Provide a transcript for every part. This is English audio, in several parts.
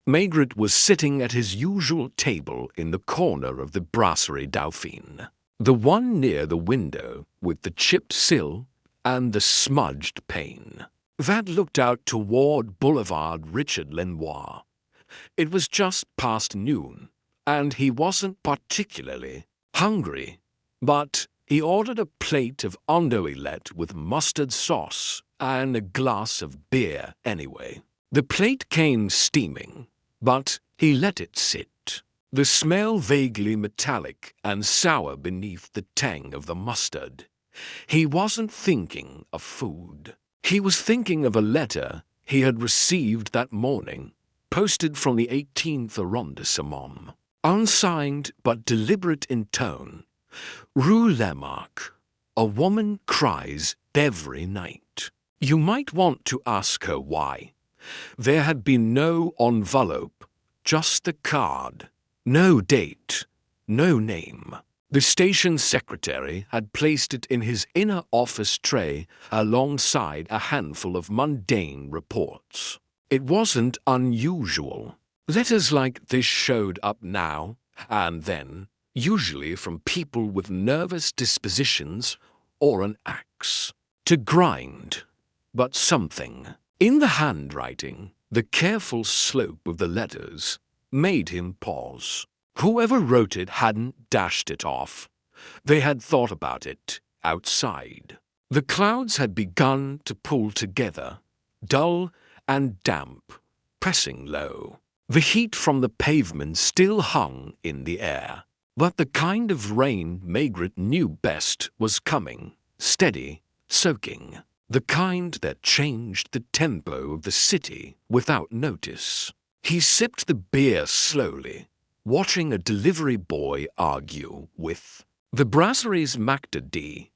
Maigret was sitting at his usual table in the corner of the Brasserie Dauphine, the one near the window with the chipped sill and the smudged pane. That looked out toward Boulevard Richard Lenoir. It was just past noon, and he wasn't particularly hungry, but he ordered a plate of andouillette with mustard sauce and a glass of beer anyway. The plate came steaming, but he let it sit, the smell vaguely metallic and sour beneath the tang of the mustard. He wasn't thinking of food. He was thinking of a letter he had received that morning, posted from the 18th arrondissement, unsigned but deliberate in tone. Rue Lamark. A woman cries every night. You might want to ask her why. There had been no envelope, just the card. No date, no name. The station secretary had placed it in his inner office tray alongside a handful of mundane reports. It wasn't unusual. Letters like this showed up now and then, usually from people with nervous dispositions or an axe to grind. But something in the handwriting, the careful slope of the letters, made him pause. Whoever wrote it hadn't dashed it off. They had thought about it outside. The clouds had begun to pull together, dull and damp, pressing low. The heat from the pavement still hung in the air. But the kind of rain Maigret knew best was coming, steady, soaking. The kind that changed the tempo of the city without notice. He sipped the beer slowly, watching a delivery boy argue with the Brasserie's Macdadee.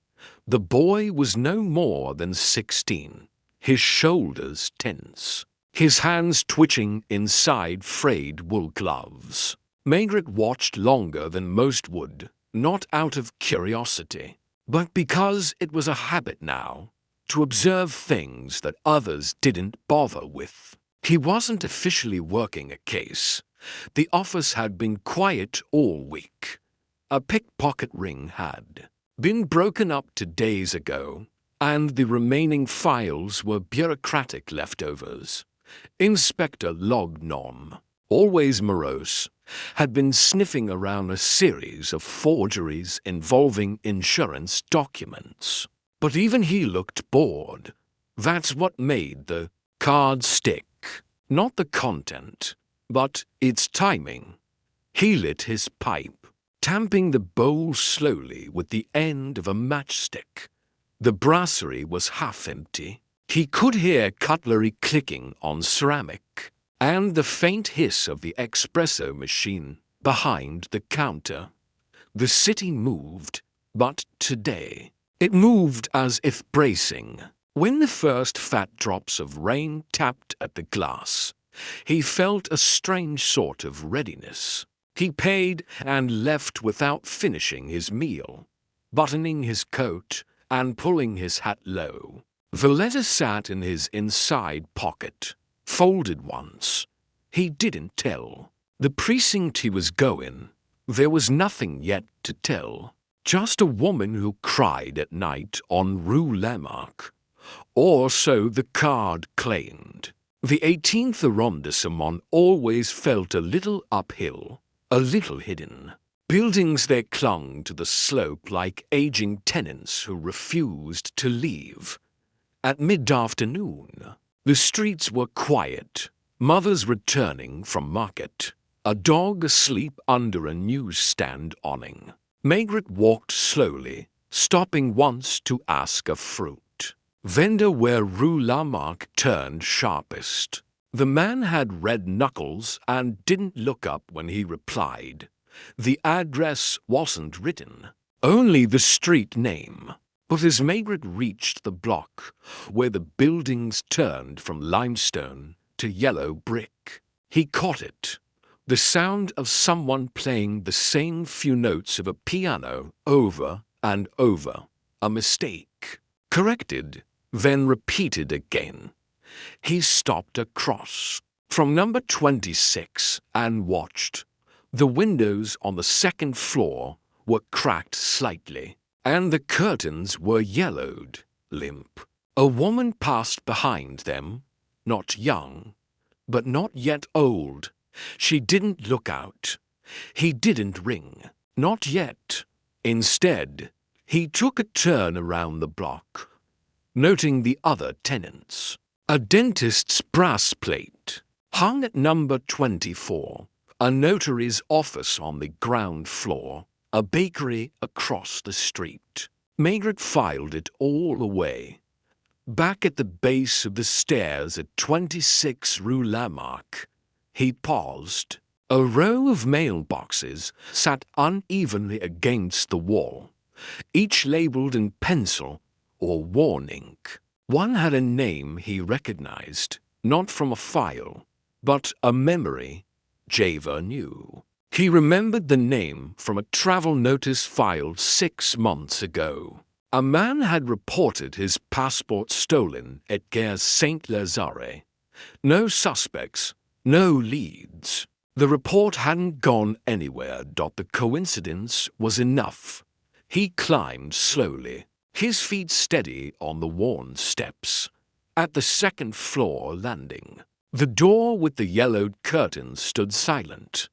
The boy was no more than 16, his shoulders tense, his hands twitching inside frayed wool gloves. Maigret watched longer than most would, not out of curiosity, but because it was a habit now to observe things that others didn't bother with. He wasn't officially working a case. The office had been quiet all week. A pickpocket ring had been broken up 2 days ago, and the remaining files were bureaucratic leftovers. Inspector Lognom, always morose, had been sniffing around a series of forgeries involving insurance documents. But even he looked bored. That's what made the card stick. Not the content, but its timing. He lit his pipe, tamping the bowl slowly with the end of a matchstick. The brasserie was half empty. He could hear cutlery clicking on ceramic, and the faint hiss of the espresso machine behind the counter. The city moved, but today it moved as if bracing. When the first fat drops of rain tapped at the glass, he felt a strange sort of readiness. He paid and left without finishing his meal, buttoning his coat and pulling his hat low. The letter sat in his inside pocket, folded once. He didn't tell. The precinct he was going, there was nothing yet to tell. Just a woman who cried at night on Rue Lamark. Or so the card claimed. The 18th arrondissement always felt a little uphill, a little hidden. Buildings there clung to the slope like aging tenants who refused to leave. At mid-afternoon, the streets were quiet, mothers returning from market, a dog asleep under a newsstand awning. Maigret walked slowly, stopping once to ask a fruit vendor where Rue Lamark turned sharpest. The man had red knuckles and didn't look up when he replied. The address wasn't written, only the street name. But as Maigret reached the block where the buildings turned from limestone to yellow brick, he caught it. The sound of someone playing the same few notes of a piano over and over. A mistake. Corrected, then repeated again. He stopped across. from number 26 and watched. The windows on the second floor were cracked slightly, and the curtains were yellowed, limp. A woman passed behind them, not young, but not yet old. She didn't look out. He didn't ring, not yet. Instead, he took a turn around the block, noting the other tenants. A dentist's brass plate hung at number 24, a notary's office on the ground floor, a bakery across the street. Maigret filed it all away. Back at the base of the stairs at 26 Rue Lamark, he paused. A row of mailboxes sat unevenly against the wall, each labeled in pencil or worn ink. One had a name he recognized, not from a file, but a memory Java knew. He remembered the name from a travel notice filed 6 months ago. A man had reported his passport stolen at Gare Saint-Lazare. No suspects, no leads. The report hadn't gone anywhere. The coincidence was enough. He climbed slowly, his feet steady on the worn steps. At the second floor landing, the door with the yellowed curtains stood silent.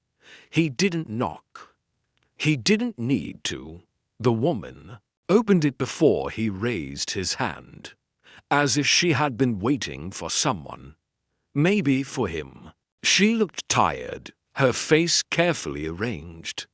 He didn't knock. He didn't need to. The woman opened it before he raised his hand, as if she had been waiting for someone. Maybe for him. She looked tired, her face carefully arranged,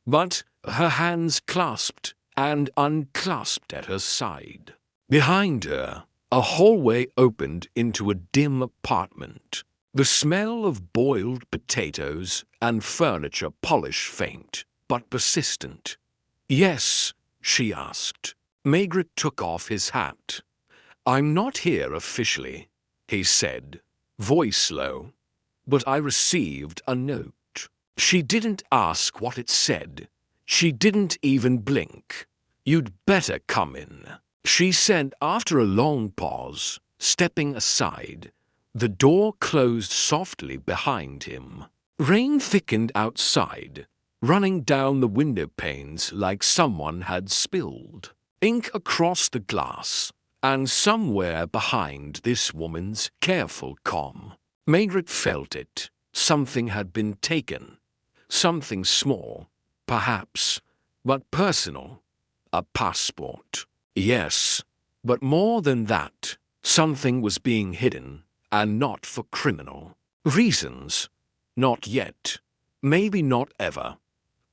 but her hands clasped and unclasped at her side. Behind her, a hallway opened into a dim apartment. The smell of boiled potatoes and furniture polish faint, but persistent. "Yes?" she asked. Maigret took off his hat. "I'm not here officially," he said, voice low, "but I received a note." She didn't ask what it said. She didn't even blink. "You'd better come in," she said after a long pause, stepping aside. The door closed softly behind him. Rain thickened outside, running down the window panes like someone had spilled ink across the glass, and somewhere behind this woman's careful calm, Maigret felt it. Something had been taken. Something small, perhaps, but personal. A passport. Yes, but more than that, something was being hidden, and not for criminal reasons. Not yet. Maybe not ever.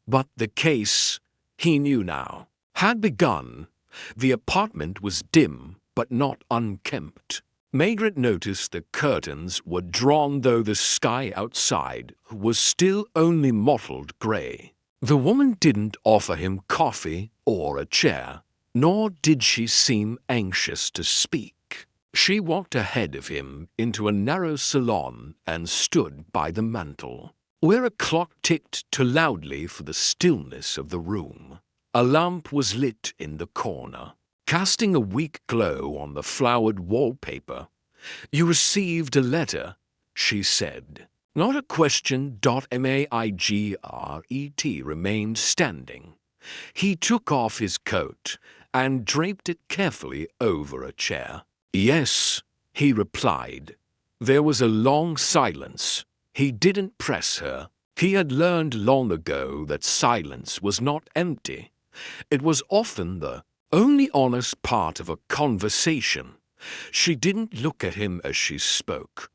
But the case, he knew now, had begun. The apartment was dim, but not unkempt. Maigret noticed the curtains were drawn, though the sky outside was still only mottled grey. The woman didn't offer him coffee or a chair, nor did she seem anxious to speak. She walked ahead of him into a narrow salon and stood by the mantel, where a clock ticked too loudly for the stillness of the room. A lamp was lit in the corner, casting a weak glow on the flowered wallpaper. "You received a letter," she said. Not a question. Maigret remained standing. He took off his coat and draped it carefully over a chair. "Yes," he replied. There was a long silence. He didn't press her. He had learned long ago that silence was not empty. It was often the only honest part of a conversation. She didn't look at him as she spoke.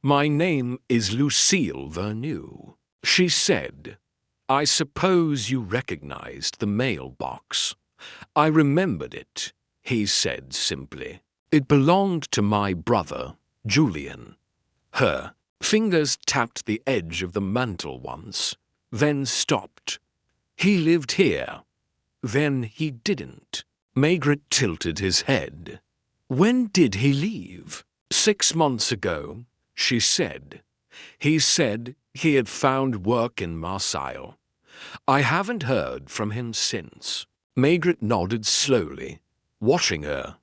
"My name is Lucille Vernew," she said. "I suppose you recognized the mailbox." "I remembered it," he said simply. "It belonged to my brother, Julian." Her fingers tapped the edge of the mantel once, then stopped. "He lived here." "Then he didn't." Maigret tilted his head. "When did he leave?" "6 months ago," she said. "He said he had found work in Marseille. I haven't heard from him since." Maigret nodded slowly, watching her.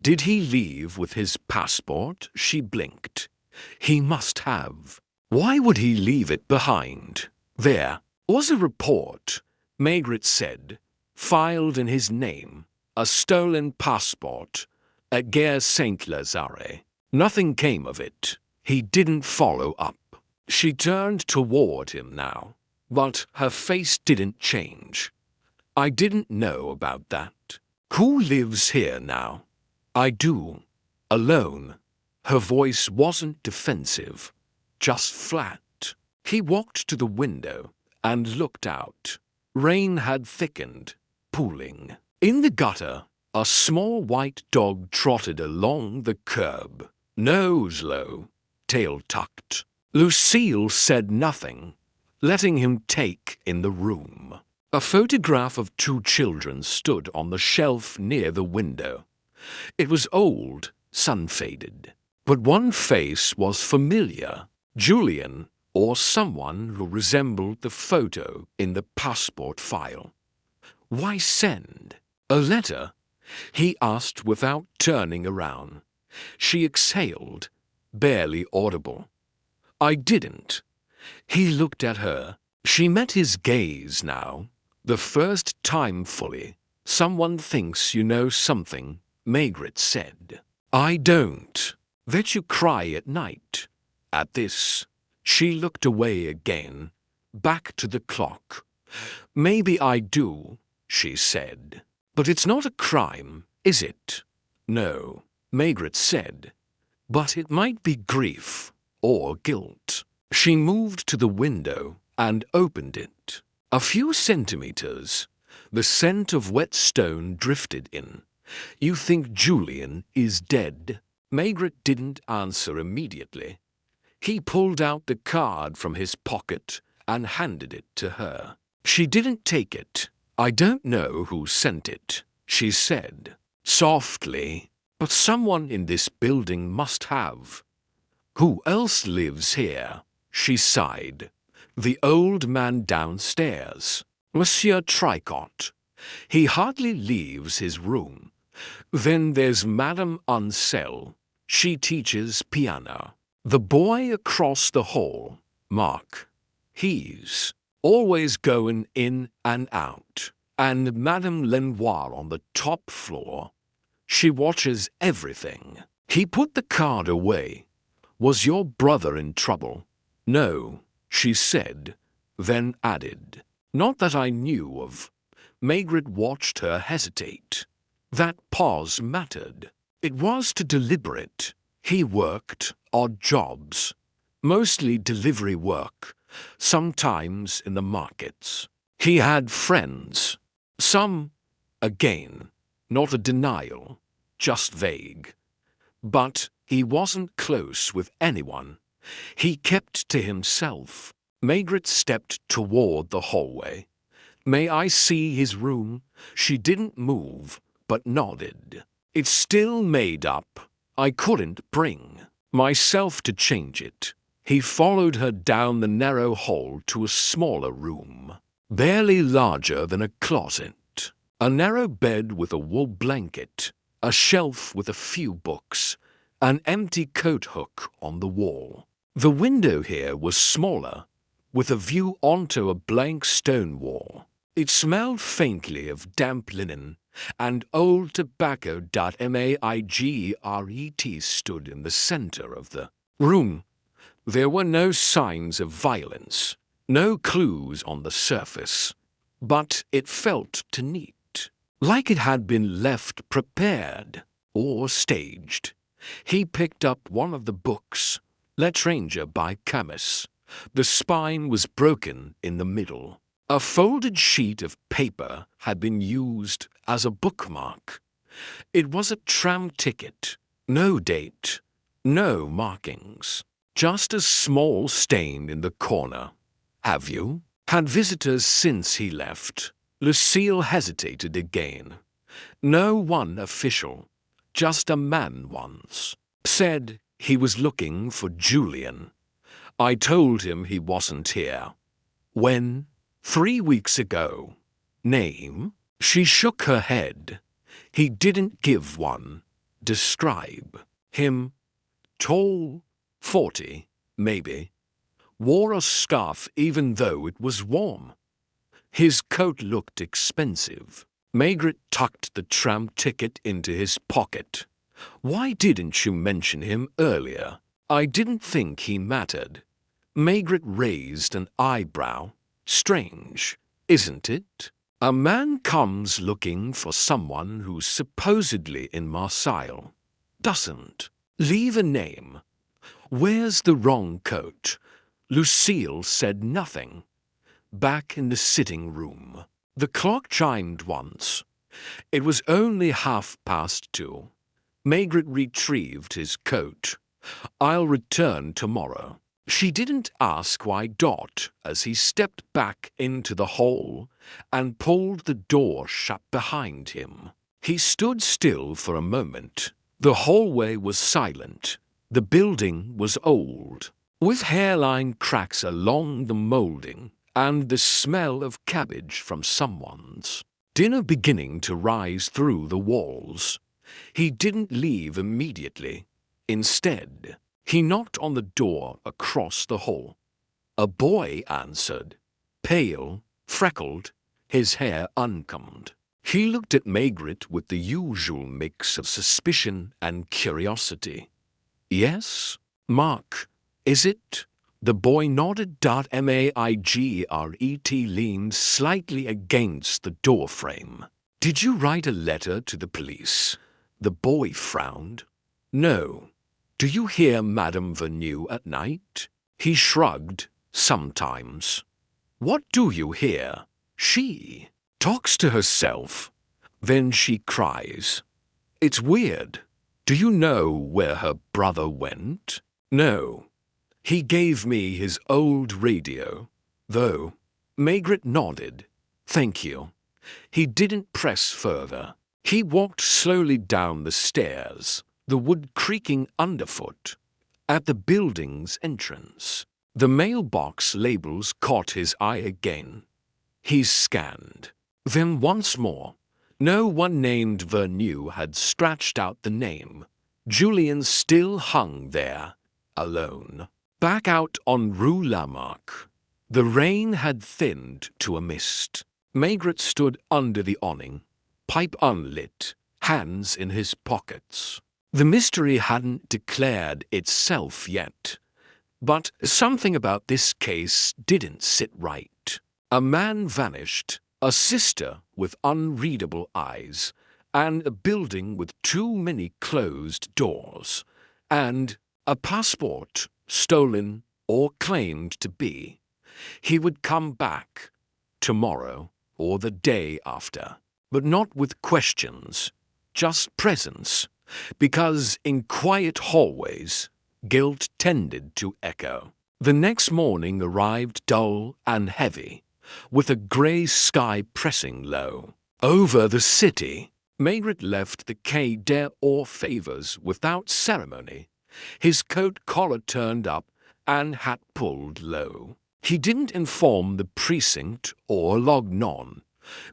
"Did he leave with his passport?" She blinked. He must have. Why would he leave it behind? There was a report, Maigret said, filed in his name, a stolen passport at Gare Saint-Lazare. Nothing came of it. He didn't follow up. She turned toward him now, but her face didn't change. I didn't know about that. Who lives here now? I do. Alone. Her voice wasn't defensive, just flat. He walked to the window and looked out. Rain had thickened, pooling. In the gutter, a small white dog trotted along the curb, nose low, tail tucked. Lucille said nothing, letting him take in the room. A photograph of two children stood on the shelf near the window. It was old, sun-faded, but one face was familiar. Julian, or someone who resembled the photo in the passport file. Why send? A letter? He asked without turning around. She exhaled, barely audible. I didn't. He looked at her. She met his gaze now, the first time fully. Someone thinks you know something, Maigret said. I don't. That you cry at night. At this, she looked away again, back to the clock. Maybe I do, she said. But it's not a crime, is it? No, Maigret said. But it might be grief or guilt. She moved to the window and opened it. A few centimeters. The scent of wet stone drifted in. You think Julian is dead? Maigret didn't answer immediately. He pulled out the card from his pocket and handed it to her. She didn't take it. I don't know who sent it, she said, softly, but someone in this building must have. Who else lives here? She sighed. The old man downstairs, Monsieur Tricot. He hardly leaves his room. Then there's Madame Ansel. She teaches piano. The boy across the hall, Mark. He's always going in and out. And Madame Lenoir on the top floor. She watches everything. He put the card away. Was your brother in trouble? No, she said, then added. Not that I knew of. Maigret watched her hesitate. That pause mattered. It was too deliberate. He worked odd jobs, mostly delivery work, sometimes in the markets. He had friends. Some, again, not a denial, just vague. But he wasn't close with anyone. He kept to himself. Maigret stepped toward the hallway. May I see his room? She didn't move, but nodded. It's still made up. I couldn't bring myself to change it. He followed her down the narrow hall to a smaller room, barely larger than a closet. A narrow bed with a wool blanket, a shelf with a few books, an empty coat hook on the wall. The window here was smaller, with a view onto a blank stone wall. It smelled faintly of damp linen, and old tobacco. Maigret stood in the center of the room. There were no signs of violence, no clues on the surface, but it felt too neat, like it had been left prepared or staged. He picked up one of the books, L'Étranger by Camus. The spine was broken in the middle. A folded sheet of paper had been used as a bookmark. It was a tram ticket. No date, no markings. Just a small stain in the corner. Have you had visitors since he left? Lucille hesitated again. No one official. Just a man once. Said he was looking for Julian. I told him he wasn't here. When? 3 weeks ago. Name? She shook her head. He didn't give one. Describe. Him. Tall, 40, maybe. Wore a scarf even though it was warm. His coat looked expensive. Maigret tucked the tram ticket into his pocket. Why didn't you mention him earlier? I didn't think he mattered. Maigret raised an eyebrow. Strange, isn't it? A man comes looking for someone who's supposedly in Marseille. Doesn't leave a name. Wears the wrong coat. Lucille said nothing. Back in the sitting room. The clock chimed once. It was only 2:30. Maigret retrieved his coat. I'll return tomorrow. She didn't ask why Dot as he stepped back into the hall and pulled the door shut behind him. He stood still for a moment. The hallway was silent. The building was old, with hairline cracks along the molding and the smell of cabbage from someone's dinner beginning to rise through the walls. He didn't leave immediately. Instead, he knocked on the door across the hall. A boy answered, pale, freckled, his hair uncombed. He looked at Maigret with the usual mix of suspicion and curiosity. Yes, Mark, is it? The boy nodded. Maigret leaned slightly against the doorframe. Did you write a letter to the police? The boy frowned. No. Do you hear Madame Vernew at night? He shrugged. Sometimes. What do you hear? She talks to herself. Then she cries. It's weird. Do you know where her brother went? No. He gave me his old radio, though. Maigret nodded. Thank you. He didn't press further. He walked slowly down the stairs, the wood creaking underfoot. At the building's entrance, the mailbox labels caught his eye again. He scanned. Then once more. No one named Vernew had scratched out the name. Julian still hung there, alone. Back out on Rue Lamark. The rain had thinned to a mist. Maigret stood under the awning, pipe unlit, hands in his pockets. The mystery hadn't declared itself yet, but something about this case didn't sit right. A man vanished, a sister with unreadable eyes, and a building with too many closed doors, and a passport stolen or claimed to be. He would come back tomorrow or the day after, but not with questions, just presence, because in quiet hallways, guilt tended to echo. The next morning arrived dull and heavy, with a grey sky pressing low over the city. Maigret left the Quai des Orfèvres without ceremony, his coat collar turned up and hat pulled low. He didn't inform the precinct or Lognon.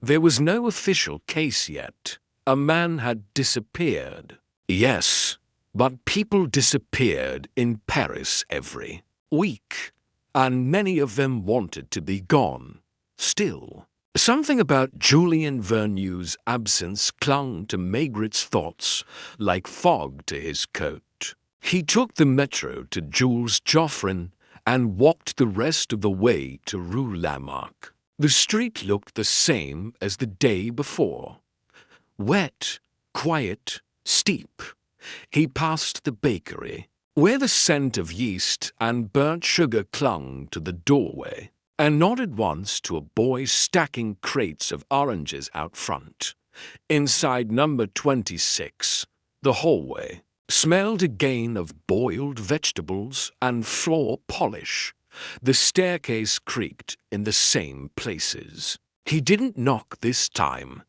There was no official case yet. A man had disappeared. Yes, but people disappeared in Paris every week, and many of them wanted to be gone. Still, something about Julian Vernew's absence clung to Maigret's thoughts like fog to his coat. He took the metro to Jules Joffrin and walked the rest of the way to Rue Lamark. The street looked the same as the day before. Wet, quiet, steep. He passed the bakery, where the scent of yeast and burnt sugar clung to the doorway, and nodded once to a boy stacking crates of oranges out front. Inside number 26, the hallway smelled again of boiled vegetables and floor polish. The staircase creaked in the same places. He didn't knock this time.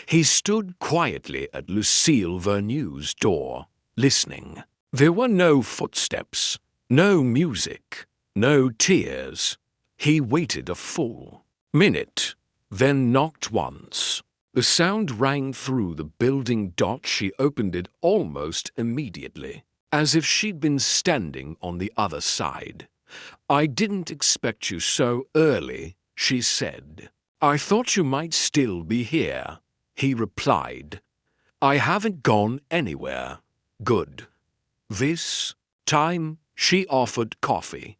He stood quietly at Lucille Vernew's door, listening. There were no footsteps, no music, no tears. He waited a full minute, then knocked once. The sound rang through the building. She opened it almost immediately. as if she'd been standing on the other side. "I didn't expect you so early," she said. "I thought you might still be here," he replied. "I haven't gone anywhere." "Good." This time she offered coffee.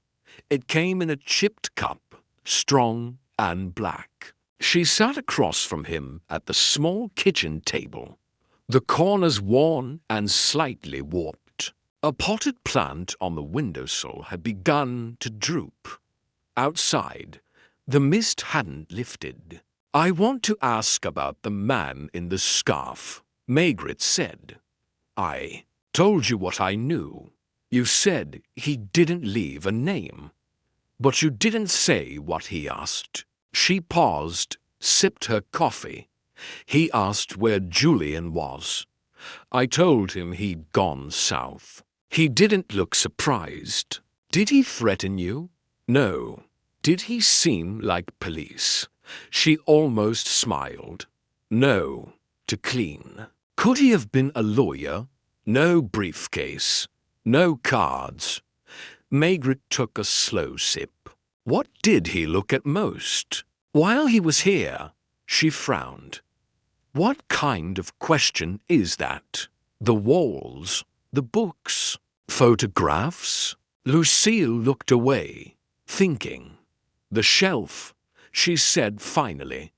It came in a chipped cup, strong and black. She sat across from him at the small kitchen table, the corners worn and slightly warped. A potted plant on the windowsill had begun to droop. Outside, the mist hadn't lifted. "I want to ask about the man in the scarf," Maigret said. "I told you what I knew. You said he didn't leave a name. But you didn't say what he asked." She paused, sipped her coffee. "He asked where Julian was. I told him he'd gone south. He didn't look surprised." "Did he threaten you?" "No." "Did he seem like police?" She almost smiled. "No, to clean." "Could he have been a lawyer?" "No briefcase. No cards." Maigret took a slow sip. "What did he look at most?" "While he was here," she frowned. "What kind of question is that? The walls, the books, photographs?" Lucille looked away, thinking. "The shelf," she said finally.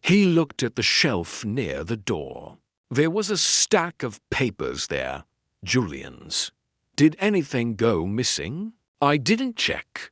He looked at the shelf near the door. There was a stack of papers there, Julian's. "Did anything go missing?" "I didn't check."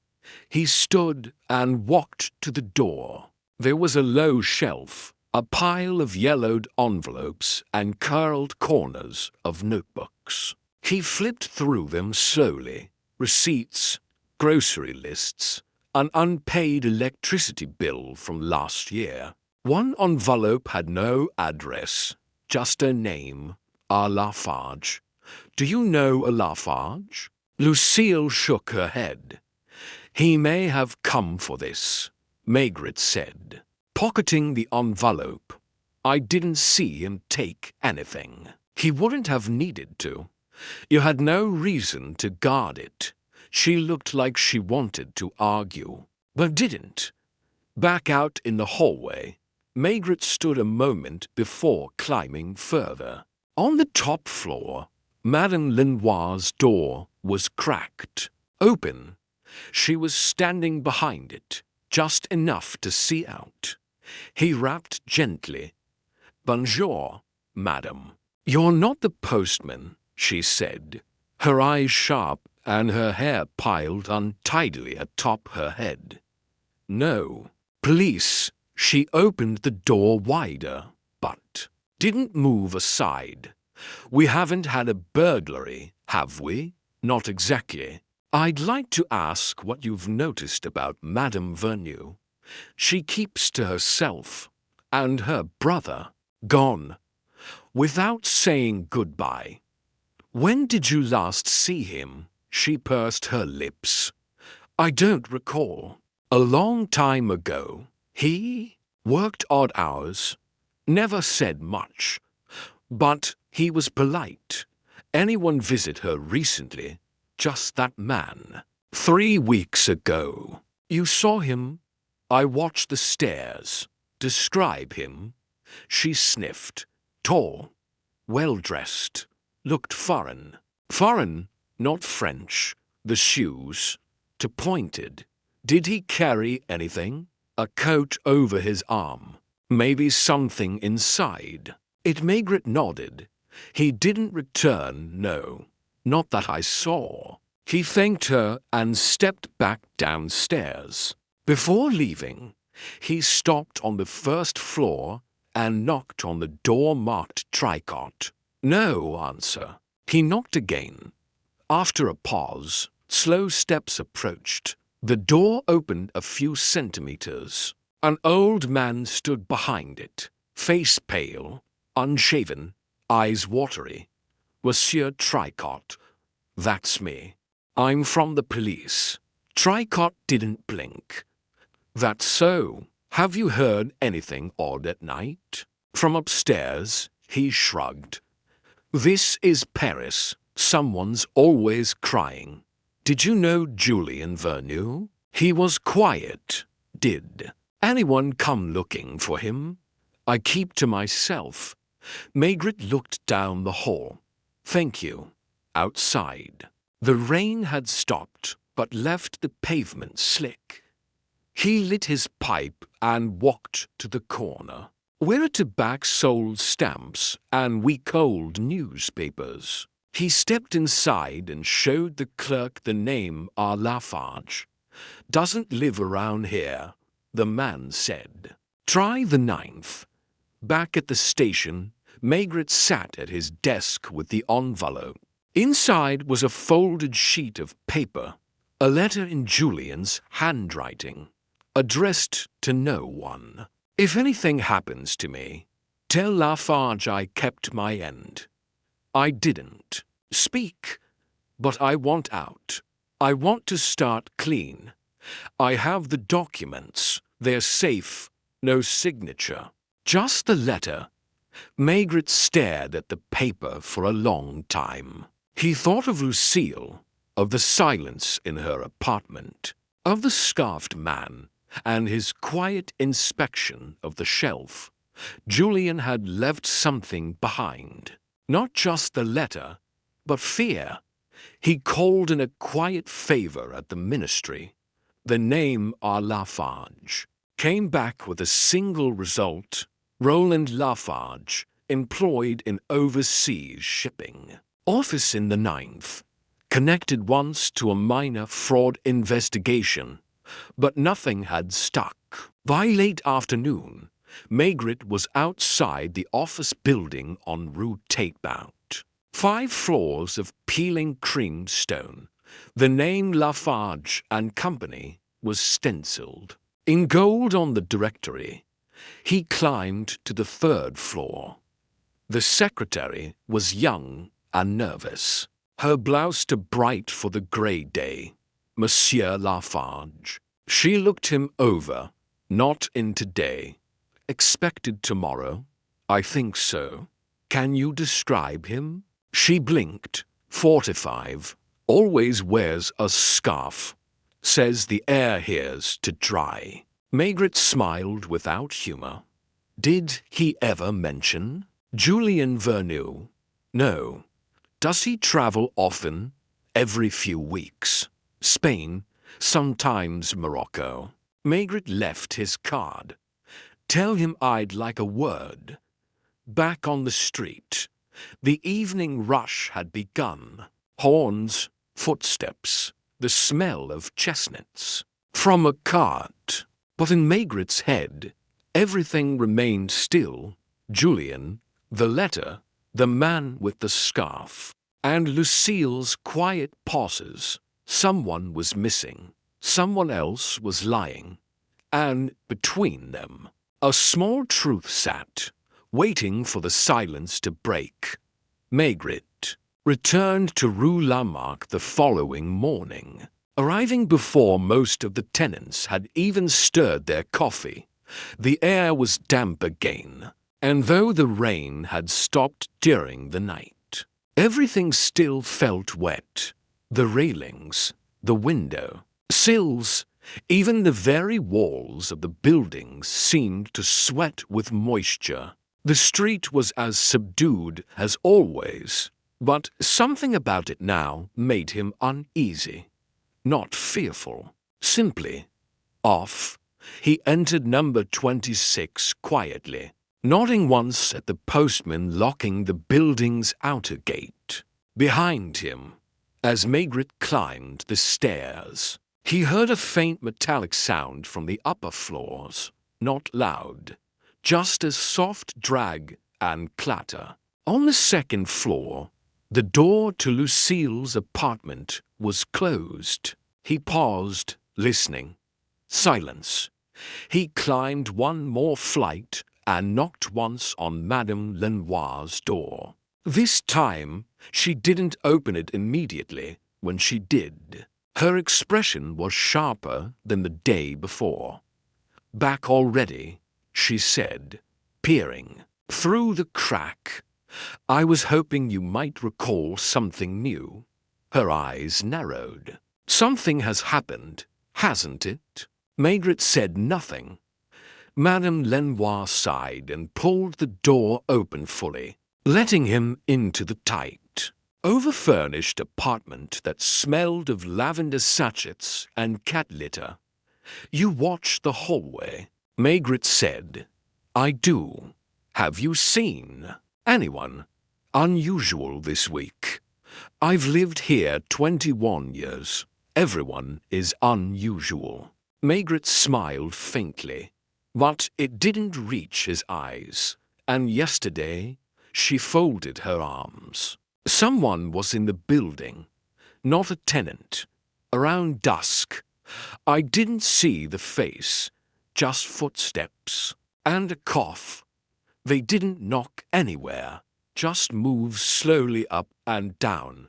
He stood and walked to the door. There was a low shelf, a pile of yellowed envelopes and curled corners of notebooks. He flipped through them slowly. Receipts, grocery lists, an unpaid electricity bill from last year. One envelope had no address, just a name, a Lafage. "Do you know a Lafage?" Lucille shook her head. "He may have come for this," Maigret said, pocketing the envelope. "I didn't see him take anything. He wouldn't have needed to. You had no reason to guard it." She looked like she wanted to argue, but didn't. Back out in the hallway, Maigret stood a moment before climbing further. On the top floor, Madame Lenoir's door was cracked, open. She was standing behind it, just enough to see out. He rapped gently. "Bonjour, madame." "You're not the postman," she said, her eyes sharp and her hair piled untidily atop her head. "No." "Police." She opened the door wider, but didn't move aside. "We haven't had a burglary, have we?" "Not exactly." "I'd like to ask what you've noticed about Madame Vernieu. She keeps to herself, and her brother, gone, without saying goodbye. When did you last see him?" She pursed her lips. "I don't recall." "A long time ago. He worked odd hours, never said much, but he was polite. Anyone visit her recently? Just that man." 3 weeks ago. "You saw him?" "I watched the stairs." "Describe him." She sniffed. "Tall, well-dressed, looked foreign." "Foreign, not French. The shoes, too pointed." "Did he carry anything?" "A coat over his arm. Maybe something inside." Maigret nodded. "He didn't return, no. Not that I saw." He thanked her and stepped back downstairs. Before leaving, he stopped on the first floor and knocked on the door marked tricot. No answer. He knocked again. After a pause, slow steps approached. The door opened a few centimeters. An old man stood behind it, face pale, unshaven, eyes watery. "Monsieur Tricot." "That's me. I'm from the police." Tricot didn't blink. "That's so. Have you heard anything odd at night?" From upstairs, he shrugged. "This is Paris. Someone's always crying. Did you know Julian Vernew? He was quiet. Did anyone come looking for him? I keep to myself. Maigret looked down the hall. Thank you. Outside. The rain had stopped, but left the pavement slick. He lit his pipe and walked to the corner, where a tobacco sold stamps and week-old newspapers. He stepped inside and showed the clerk the name Lafage. Doesn't live around here, the man said. Try the 9th. Back at the station, Maigret sat at his desk with the envelope. Inside was a folded sheet of paper, a letter in Julian's handwriting, addressed to no one. If anything happens to me, tell Lafage I kept my end. I didn't speak, but I want out. I want to start clean. I have the documents. They're safe. No signature. Just the letter. Maigret stared at the paper for a long time. He thought of Lucille, of the silence in her apartment, of the scarfed man, and his quiet inspection of the shelf. Julian had left something behind. Not just the letter, but fear. He called in a quiet favor at the ministry. The name Lafage came back with a single result: Roland Lafage, employed in overseas shipping. Office in the 9th. Connected once to a minor fraud investigation, but nothing had stuck. By late afternoon, Maigret was outside the office building on Rue Taitbout. 5 floors of peeling cream stone. The name Lafage and Company was stenciled in gold on the directory. He climbed to the 3rd floor. The secretary was young and nervous, her blouse too bright for the grey day. Monsieur Lafage. She looked him over. Not in today. Expected tomorrow? I think so. Can you describe him? She blinked. 45. Always wears a scarf. Says the air here's too dry. Maigret smiled without humor. Did he ever mention Julian Vernew? No. Does he travel often? Every few weeks. Spain, sometimes Morocco. Maigret left his card. Tell him I'd like a word. Back on the street. The evening rush had begun. Horns, footsteps, the smell of chestnuts. From a cart. But in Maigret's head, everything remained still. Julian, the letter, the man with the scarf, and Lucille's quiet pauses. Someone was missing. Someone else was lying. And between them, a small truth sat, waiting for the silence to break. Maigret returned to Rue Lamark the following morning, arriving before most of the tenants had even stirred their coffee. The air was damp again, and though the rain had stopped during the night, everything still felt wet. The railings, the window, sills, even the very walls of the buildings seemed to sweat with moisture. The street was as subdued as always, but something about it now made him uneasy. Not fearful, simply off. He entered number 26 quietly, nodding once at the postman locking the building's outer gate. Behind him, as Maigret climbed the stairs, he heard a faint metallic sound from the upper floors, not loud, just a soft drag and clatter. On the 2nd floor, the door to Lucille's apartment was closed. He paused, listening. Silence. He climbed one more flight and knocked once on Madame Lenoir's door. This time, she didn't open it immediately. When she did, her expression was sharper than the day before. Back already, she said, peering through the crack. I was hoping you might recall something new. Her eyes narrowed. Something has happened, hasn't it? Maigret said nothing. Madame Lenoir sighed and pulled the door open fully, letting him into the tight, over-furnished apartment that smelled of lavender sachets and cat litter. You watch the hallway, Maigret said. I do. Have you seen anyone unusual this week? I've lived here 21 years. Everyone is unusual. Maigret smiled faintly, but it didn't reach his eyes, and yesterday she folded her arms. Someone was in the building, not a tenant. Around dusk, I didn't see the face, just footsteps and a cough. They didn't knock anywhere, just moved slowly up and down.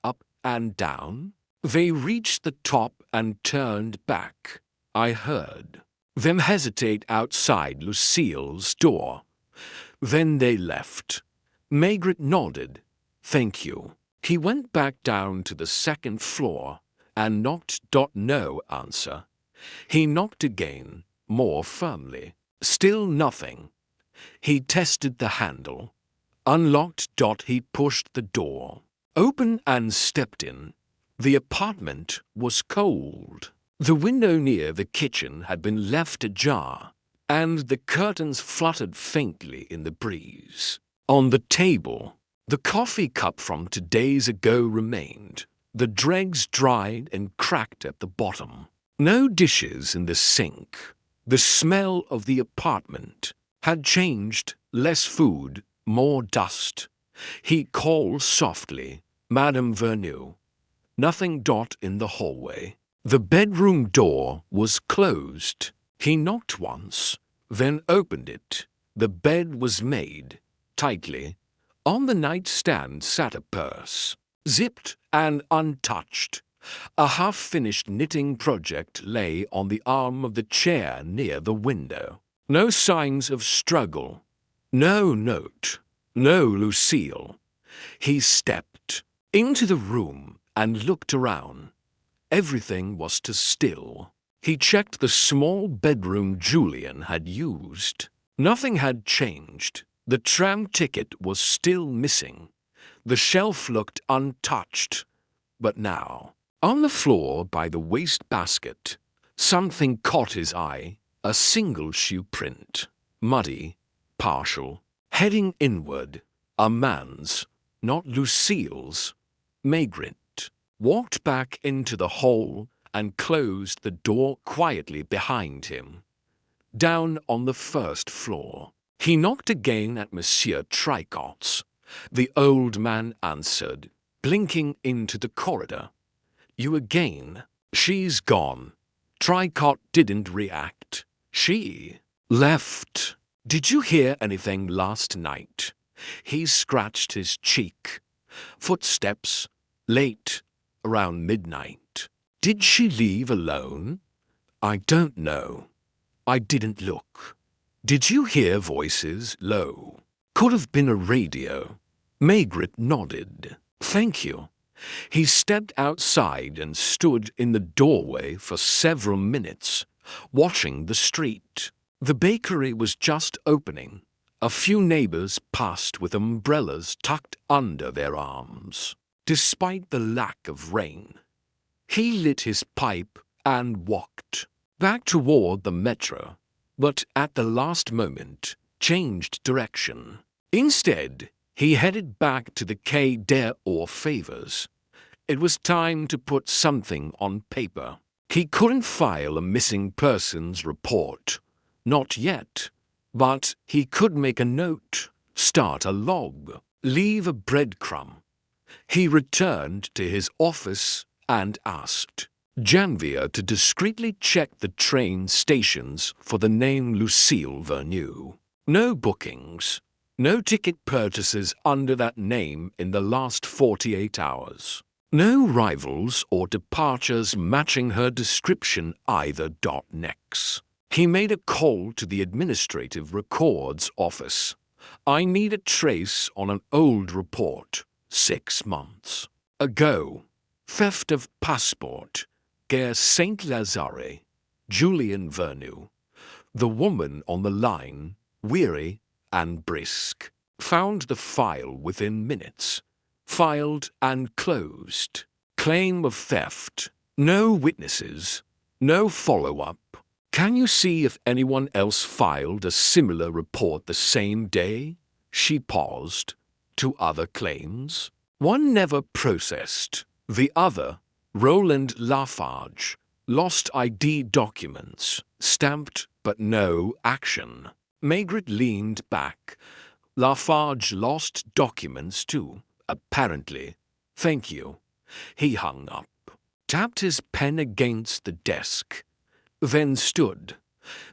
Up and down? They reached the top and turned back. I heard them hesitate outside Lucille's door. Then they left. Maigret nodded. Thank you. He went back down to the second floor and knocked. No answer. He knocked again, more firmly. Still nothing. He tested the handle. Unlocked. He pushed the door open and stepped in. The apartment was cold. The window near the kitchen had been left ajar, and the curtains fluttered faintly in the breeze. On the table, the coffee cup from 2 days ago remained, the dregs dried and cracked at the bottom. No dishes in the sink. The smell of the apartment had changed. Less food, more dust. He called softly, Madame Vernou. Nothing. In the hallway. The bedroom door was closed. He knocked once, then opened it. The bed was made tightly. On the nightstand sat a purse, zipped and untouched. A half-finished knitting project lay on the arm of the chair near the window. No signs of struggle. No note. No Lucille. He stepped into the room and looked around. Everything was still. He checked the small bedroom Julian had used. Nothing had changed. The tram ticket was still missing. The shelf looked untouched. But now, on the floor by the wastebasket, something caught his eye. A single shoe print. Muddy, partial, heading inward. A man's, not Lucille's. Maigret walked back into the hall and closed the door quietly behind him. Down on the first floor, he knocked again at Monsieur Tricot's. The old man answered, blinking into the corridor. You again? She's gone. Tricot didn't react. She left. Did you hear anything last night? He scratched his cheek. Footsteps, late. Around midnight. Did she leave alone? I don't know. I didn't look. Did you hear voices low? Could have been a radio. Maigret nodded. Thank you. He stepped outside and stood in the doorway for several minutes, watching the street. The bakery was just opening. A few neighbors passed with umbrellas tucked under their arms. Despite the lack of rain, he lit his pipe and walked back toward the metro, but at the last moment changed direction. Instead, he headed back to the Quai des Orfèvres. It was time to put something on paper. He couldn't file a missing persons report. Not yet. But he could make a note, start a log, leave a breadcrumb. He returned to his office and asked Janvier to discreetly check the train stations for the name Lucille Vernou. No bookings, no ticket purchases under that name in the last 48 hours. No rivals or departures matching her description either. Next, he made a call to the administrative records office. I need a trace on an old report, 6 months ago. Theft of passport, Gare Saint Lazare, Julian Vernew. The woman on the line, weary and brisk, found the file within minutes. Filed and closed. Claim of theft. No witnesses. No follow-up. Can you see if anyone else filed a similar report the same day? She paused. 2 other claims. One never processed. The other, Roland Lafage, lost ID documents, stamped but no action. Maigret leaned back. Lafage lost documents too, apparently. Thank you. He hung up, tapped his pen against the desk, then stood.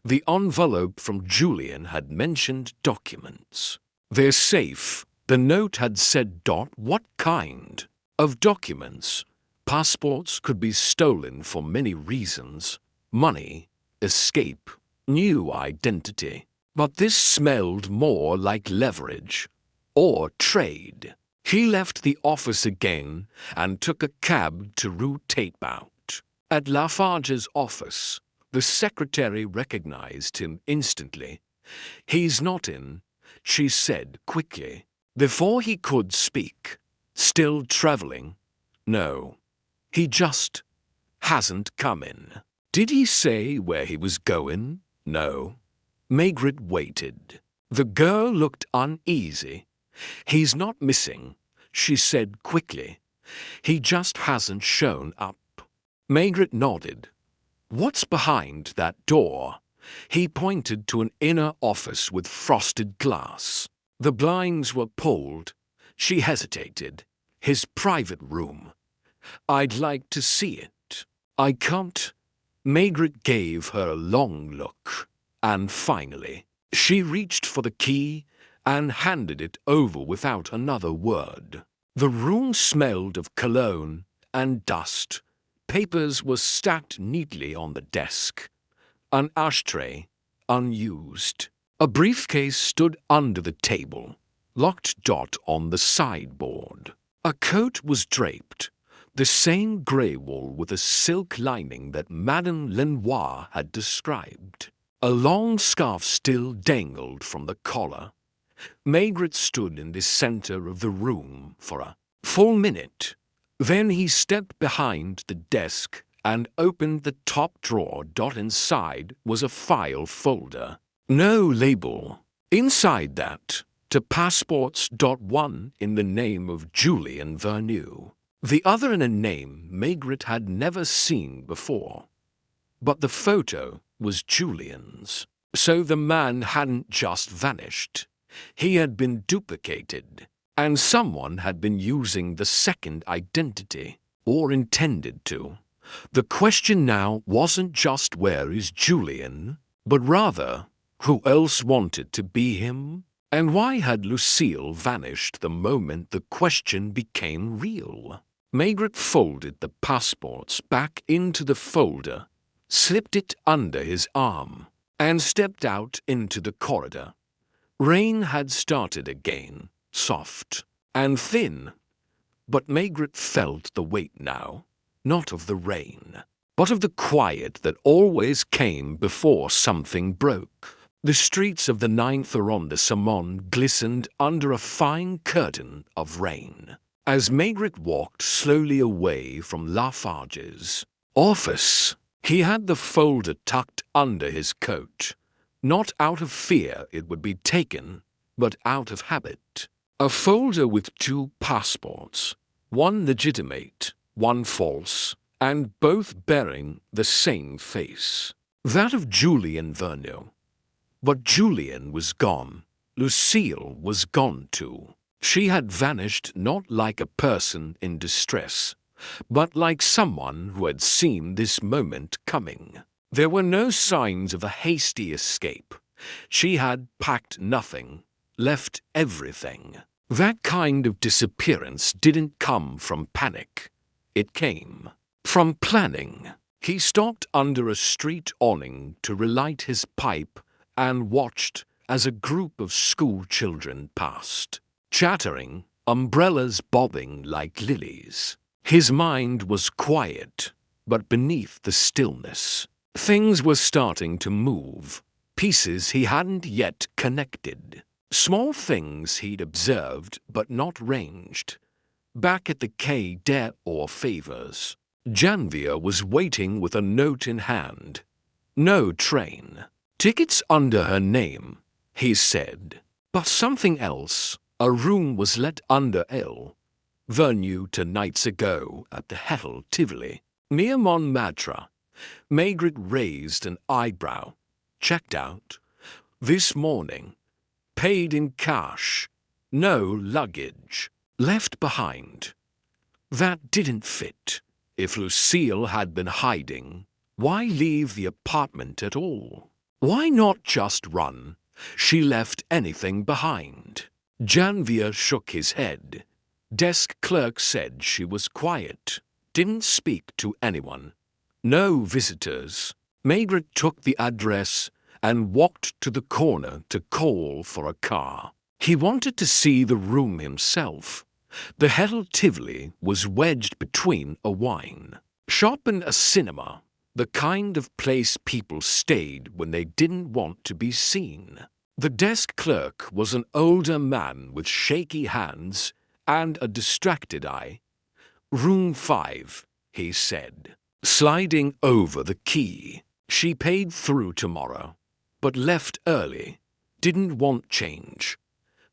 The envelope from Julian had mentioned documents. They're safe. The note had said. What kind of documents? Passports could be stolen for many reasons. Money, escape, new identity. But this smelled more like leverage or trade. He left the office again and took a cab to Rue Taitbout. At Lafage's office, the secretary recognized him instantly. He's not in, she said quickly. Before he could speak, still traveling? No, he just hasn't come in. Did he say where he was going? No. Maigret waited. The girl looked uneasy. He's not missing, she said quickly. He just hasn't shown up. Maigret nodded. What's behind that door? He pointed to an inner office with frosted glass. The blinds were pulled. She hesitated. His private room. I'd like to see it. I can't. Maigret gave her a long look. And finally, she reached for the key and handed it over without another word. The room smelled of cologne and dust. Papers were stacked neatly on the desk. An ashtray, unused. A briefcase stood under the table, locked on the sideboard. A coat was draped, the same grey wool with a silk lining that Madame Lenoir had described. A long scarf still dangled from the collar. Maigret stood in the center of the room for a full minute. Then he stepped behind the desk and opened the top drawer. Inside was a file folder. No label. Inside that, to passports. One in the name of Julian Vernew. The other in a name Maigret had never seen before. But the photo was Julian's. So the man hadn't just vanished. He had been duplicated, and someone had been using the second identity, or intended to. The question now wasn't just where is Julian, but rather, who else wanted to be him? And why had Lucille vanished the moment the question became real? Maigret folded the passports back into the folder, slipped it under his arm, and stepped out into the corridor. Rain had started again, soft and thin, but Maigret felt the weight now, not of the rain, but of the quiet that always came before something broke. The streets of the 9th arrondissement glistened under a fine curtain of rain. As Maigret walked slowly away from Lafage's office, he had the folder tucked under his coat, not out of fear it would be taken, but out of habit. A folder with 2 passports, one legitimate, one false, and both bearing the same face. That of Julian Vernew. But Julian was gone. Lucille was gone too. She had vanished not like a person in distress, but like someone who had seen this moment coming. There were no signs of a hasty escape. She had packed nothing, left everything. That kind of disappearance didn't come from panic. It came from planning. He stopped under a street awning to relight his pipe and watched as a group of school children passed, chattering, umbrellas bobbing like lilies. His mind was quiet, but beneath the stillness, things were starting to move, pieces he hadn't yet connected. Small things he'd observed but not ranged. Back at the Quai des Orfèvres, Janvier was waiting with a note in hand. No train. Tickets under her name, he said. But something else. A room was let under elle. Venu 2 nights ago at the Hotel Tivoli, near Montmartre. Maigret raised an eyebrow. Checked out. This morning. Paid in cash. No luggage. Left behind. That didn't fit. If Lucille had been hiding, why leave the apartment at all? Why not just run? She left anything behind. Janvier shook his head. Desk clerk said she was quiet. Didn't speak to anyone. No visitors. Maigret took the address and walked to the corner to call for a car. He wanted to see the room himself. The Hotel Tivoli was wedged between a wine shop and a cinema, the kind of place people stayed when they didn't want to be seen. The desk clerk was an older man with shaky hands and a distracted eye. Room 5, he said, sliding over the key. She paid through tomorrow, but left early. Didn't want change.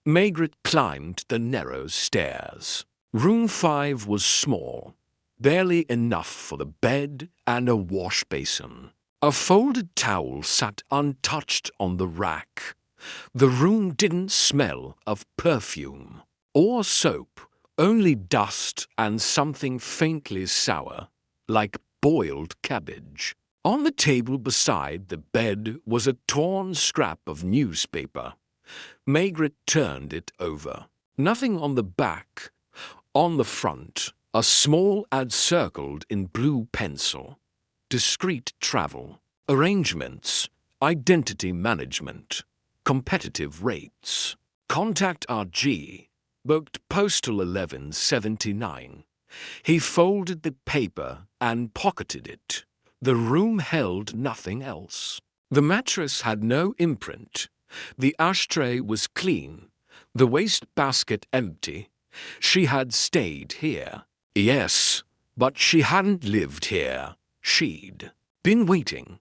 Maigret climbed the narrow stairs. Room 5 was small, barely enough for the bed and a wash basin. A folded towel sat untouched on the rack. The room didn't smell of perfume or soap, only dust and something faintly sour, like boiled cabbage. On the table beside the bed was a torn scrap of newspaper. Maigret turned it over. Nothing on the back. On the front, a small ad circled in blue pencil. Discreet travel. Arrangements. Identity management. Competitive rates. Contact RG. Booked postal 1179. He folded the paper and pocketed it. The room held nothing else. The mattress had no imprint. The ashtray was clean, the wastebasket empty. She had stayed here. Yes, but she hadn't lived here. She'd been waiting.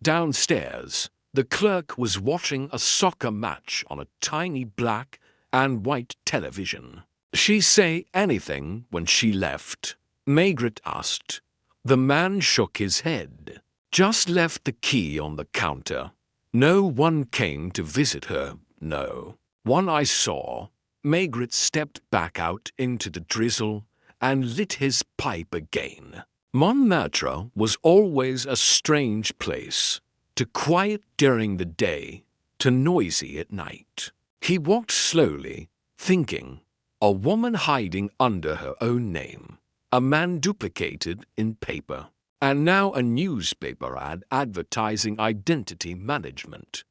Downstairs, the clerk was watching a soccer match on a tiny black and white television. She say anything when she left? Maigret asked. The man shook his head. Just left the key on the counter. No one came to visit her, no. One I saw. Maigret stepped back out into the drizzle and lit his pipe again. Montmartre was always a strange place, too quiet during the day, too noisy at night. He walked slowly, thinking, a woman hiding under her own name, a man duplicated in paper. And now a newspaper ad advertising identity management.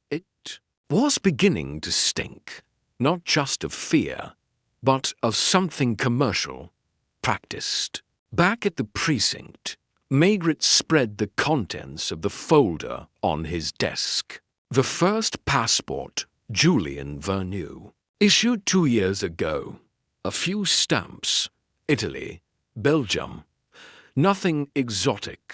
It was beginning to stink, not just of fear, but of something commercial, practiced. Back at the precinct, Maigret spread the contents of the folder on his desk. The first passport, Julian Vernew, issued 2 years ago. A few stamps, Italy, Belgium. Nothing exotic.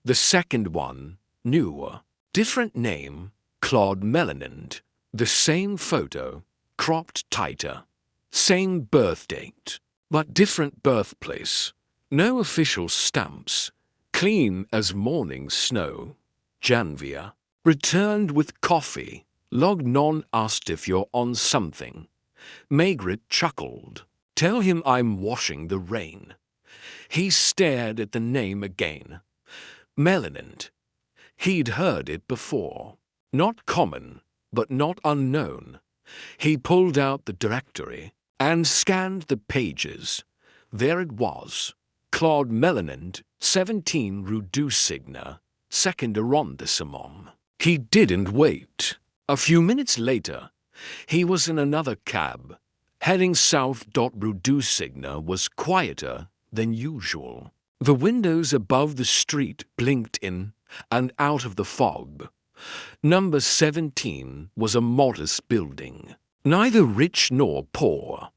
The second one, newer. Different name, Claude Melaland. The same photo, cropped tighter. Same birth date, but different birthplace. No official stamps. Clean as morning snow. Janvier. Returned with coffee. Lognon asked if you're on something. Maigret chuckled. Tell him I'm washing the rain. He stared at the name again. Melaland. He'd heard it before. Not common, but not unknown. He pulled out the directory and scanned the pages. There it was. Claude Melaland, 17 Rue du Cygne, 2nd arrondissement. He didn't wait. A few minutes later, he was in another cab. Heading south. Rue Lamark was quieter than usual. The windows above the street blinked in and out of the fog. Number 17 was a modest building, neither rich nor poor.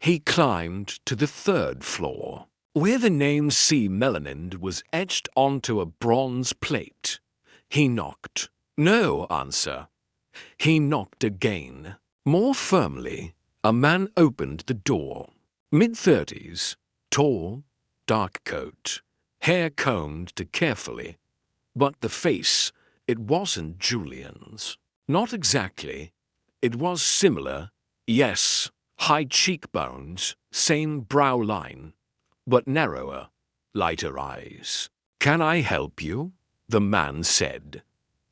He climbed to the 3rd floor, where the name C. Melanin was etched onto a bronze plate. He knocked. No answer. He knocked again. More firmly, a man opened the door. Mid-30s, tall, dark coat, hair combed carefully. But the face, it wasn't Julian's. Not exactly. It was similar, yes, high cheekbones, same brow line, but narrower, lighter eyes. "Can I help you?" the man said.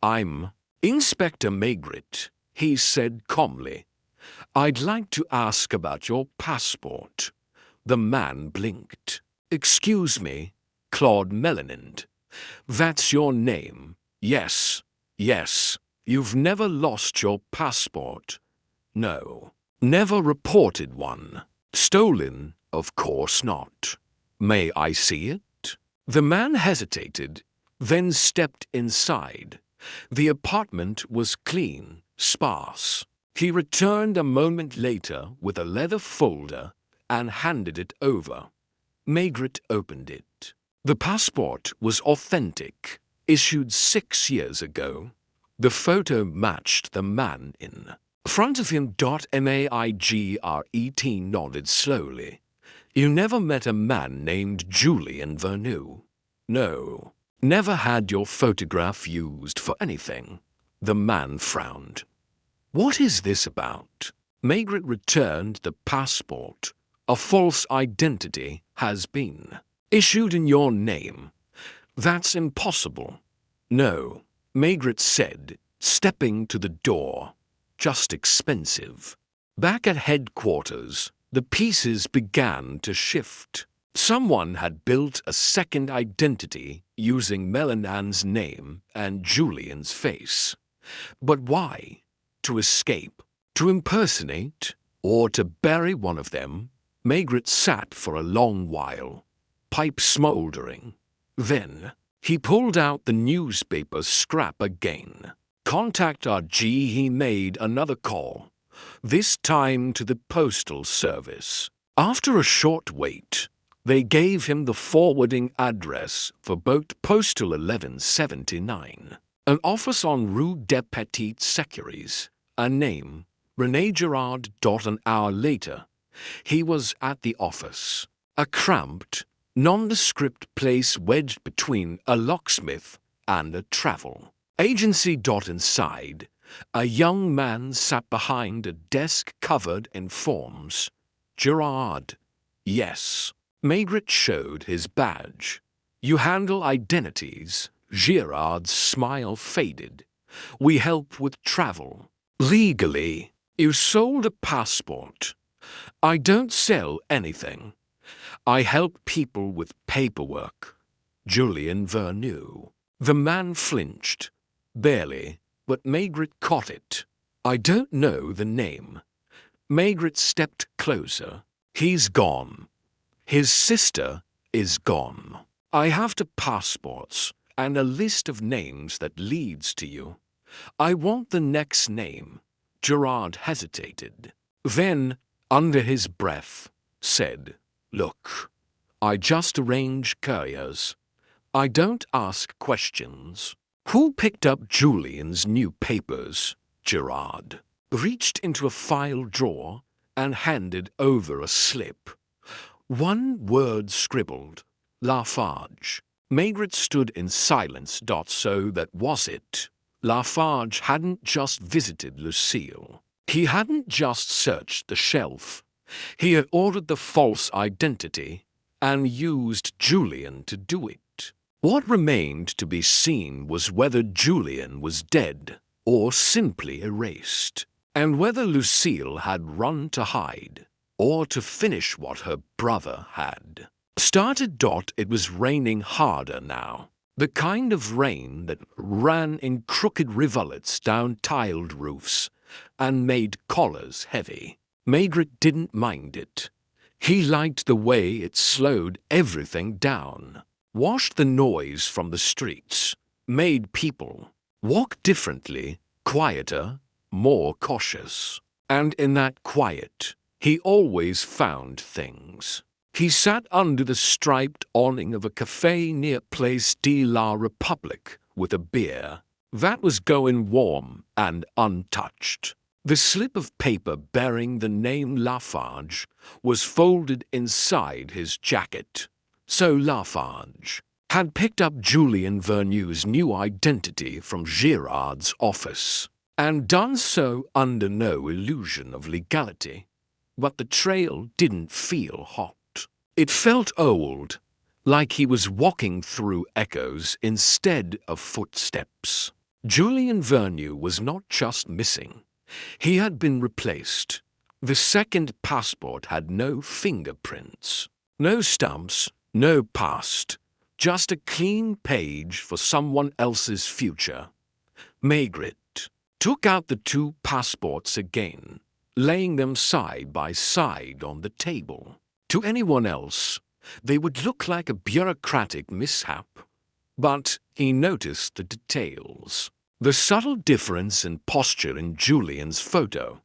"I'm Inspector Maigret," he said calmly. "I'd like to ask about your passport." The man blinked. "Excuse me, Claude Melanin. That's your name. Yes, yes. You've never lost your passport?" "No. Never reported one." "Stolen? Of course not." "May I see it?" The man hesitated, then stepped inside. The apartment was clean, sparse. He returned a moment later with a leather folder and handed it over. Maigret opened it. The passport was authentic, issued 6 years ago. The photo matched the man in front of him. Maigret nodded slowly. "You never met a man named Julian Vernou?" "No. Never had your photograph used for anything." The man frowned. "What is this about?" Maigret returned the passport. "A false identity has been issued in your name." "That's impossible." "No," Maigret said, stepping to the door. "Just expensive." Back at headquarters, the pieces began to shift. Someone had built a second identity using Melanin's name and Julian's face. But why? To escape? To impersonate? Or to bury one of them? Maigret sat for a long while, pipe smoldering. Then he pulled out the newspaper scrap again. "Contact RG." He made another call, this time to the postal service. After a short wait, they gave him the forwarding address for boat postal 1179, an office on Rue des Petites Securies, a name, René Girard. An hour later, he was at the office, a cramped, nondescript place wedged between a locksmith and a travel agency. Inside, a young man sat behind a desk covered in forms. "Girard." "Yes." Maigret showed his badge. "You handle identities?" Girard's smile faded. "We help with travel." "Legally, you sold a passport." "I don't sell anything. I help people with paperwork." "Julian Vernou." The man flinched. Barely, but Maigret caught it. "I don't know the name." Maigret stepped closer. "He's gone. His sister is gone. I have the passports and a list of names that leads to you. I want the next name." Girard hesitated. Then, under his breath, said, "Look, I just arrange couriers. I don't ask questions." "Who picked up Julian's new papers?" Girard reached into a file drawer and handed over a slip. One word scribbled, "Lafage." Maigret stood in silence. So that was it. Lafage hadn't just visited Lucille. He hadn't just searched the shelf. He had ordered the false identity and used Julian to do it. What remained to be seen was whether Julian was dead or simply erased, and whether Lucille had run to hide or to finish what her brother had started. It was raining harder now. The kind of rain that ran in crooked rivulets down tiled roofs and made collars heavy. Maigret didn't mind it. He liked the way it slowed everything down, washed the noise from the streets, made people walk differently, quieter, more cautious. And in that quiet, he always found things. He sat under the striped awning of a café near Place de la République with a beer that was going warm and untouched. The slip of paper bearing the name Lafage was folded inside his jacket. So Lafage had picked up Julian Verneux's new identity from Girard's office, and done so under no illusion of legality. But the trail didn't feel hot. It felt old, like he was walking through echoes instead of footsteps. Julian Verneux was not just missing. He had been replaced. The second passport had no fingerprints, no stamps, no past, just a clean page for someone else's future. Maigret took out the two passports again, laying them side by side on the table. To anyone else, they would look like a bureaucratic mishap. But he noticed the details. The subtle difference in posture in Julian's photo,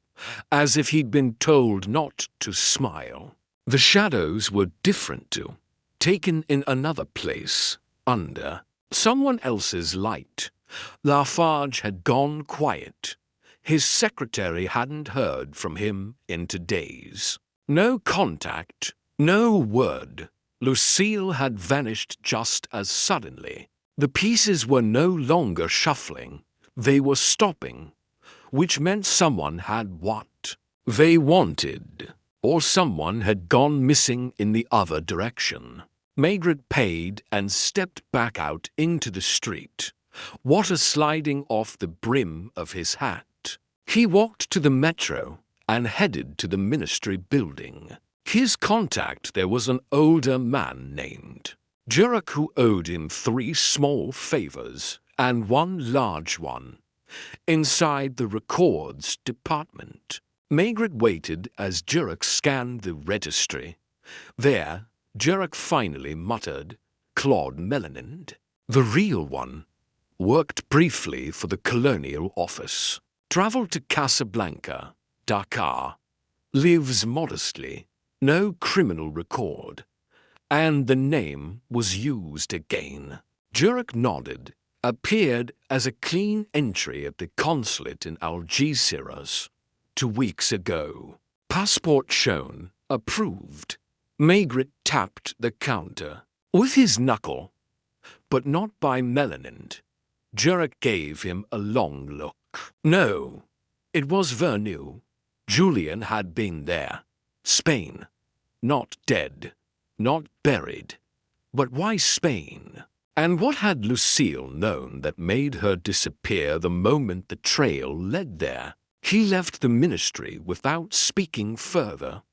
as if he'd been told not to smile. The shadows were different too, taken in another place, under someone else's light. Lafage had gone quiet. His secretary hadn't heard from him in days. No contact, no word. Lucille had vanished just as suddenly. The pieces were no longer shuffling, they were stopping, which meant someone had what they wanted, or someone had gone missing in the other direction. Maigret paid and stepped back out into the street, water sliding off the brim of his hat. He walked to the metro and headed to the ministry building. His contact there was an older man named Jurek, who owed him 3 small favors and 1 large one. Inside the records department, Maigret waited as Jurek scanned the registry. There, Jurek finally muttered, "Claude Melanin, the real one. Worked briefly for the colonial office. Traveled to Casablanca, Dakar. Lives modestly. No criminal record." And the name was used again. Jurek nodded. Appeared as a clean entry at the consulate in Algeciras 2 weeks ago. Passport shown. Approved. Maigret tapped the counter with his knuckle, but not by Melanin. Jurek gave him a long look. No, it was Verneux. Julian had been there. Spain. Not dead. Not buried. But why Spain? And what had Lucille known that made her disappear the moment the trail led there? He left the ministry without speaking further.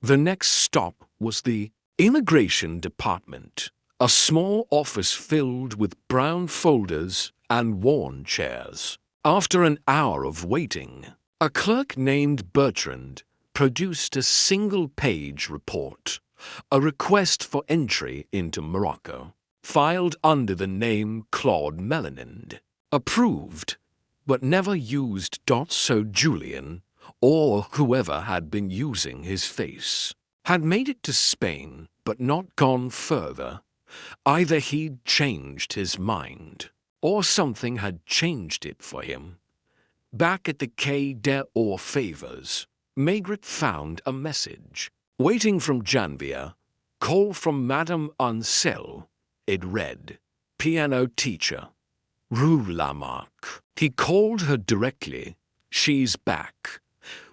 The next stop was the immigration department, a small office filled with brown folders and worn chairs. After an hour of waiting, a clerk named Bertrand produced a single-page report, a request for entry into Morocco, filed under the name Claude Melanin. Approved, but never used. So Julian, or whoever had been using his face, had made it to Spain but not gone further. Either he'd changed his mind, or something had changed it for him. Back at the Quai des Orfèvres, Maigret found a message. Waiting from Janvier, call from Madame Ancel. It read, "Piano teacher, Rue Lamark." He called her directly. "She's back,"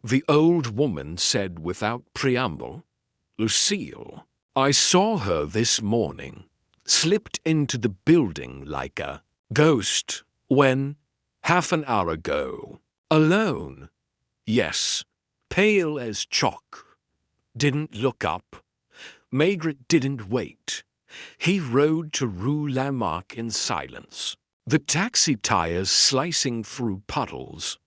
the old woman said without preamble. "Lucille, I saw her this morning. Slipped into the building like a ghost. When? Half an hour ago. Alone. Yes, pale as chalk. Didn't look up." Maigret didn't wait. He rode to Rue Lamark in silence, the taxi tires slicing through puddles.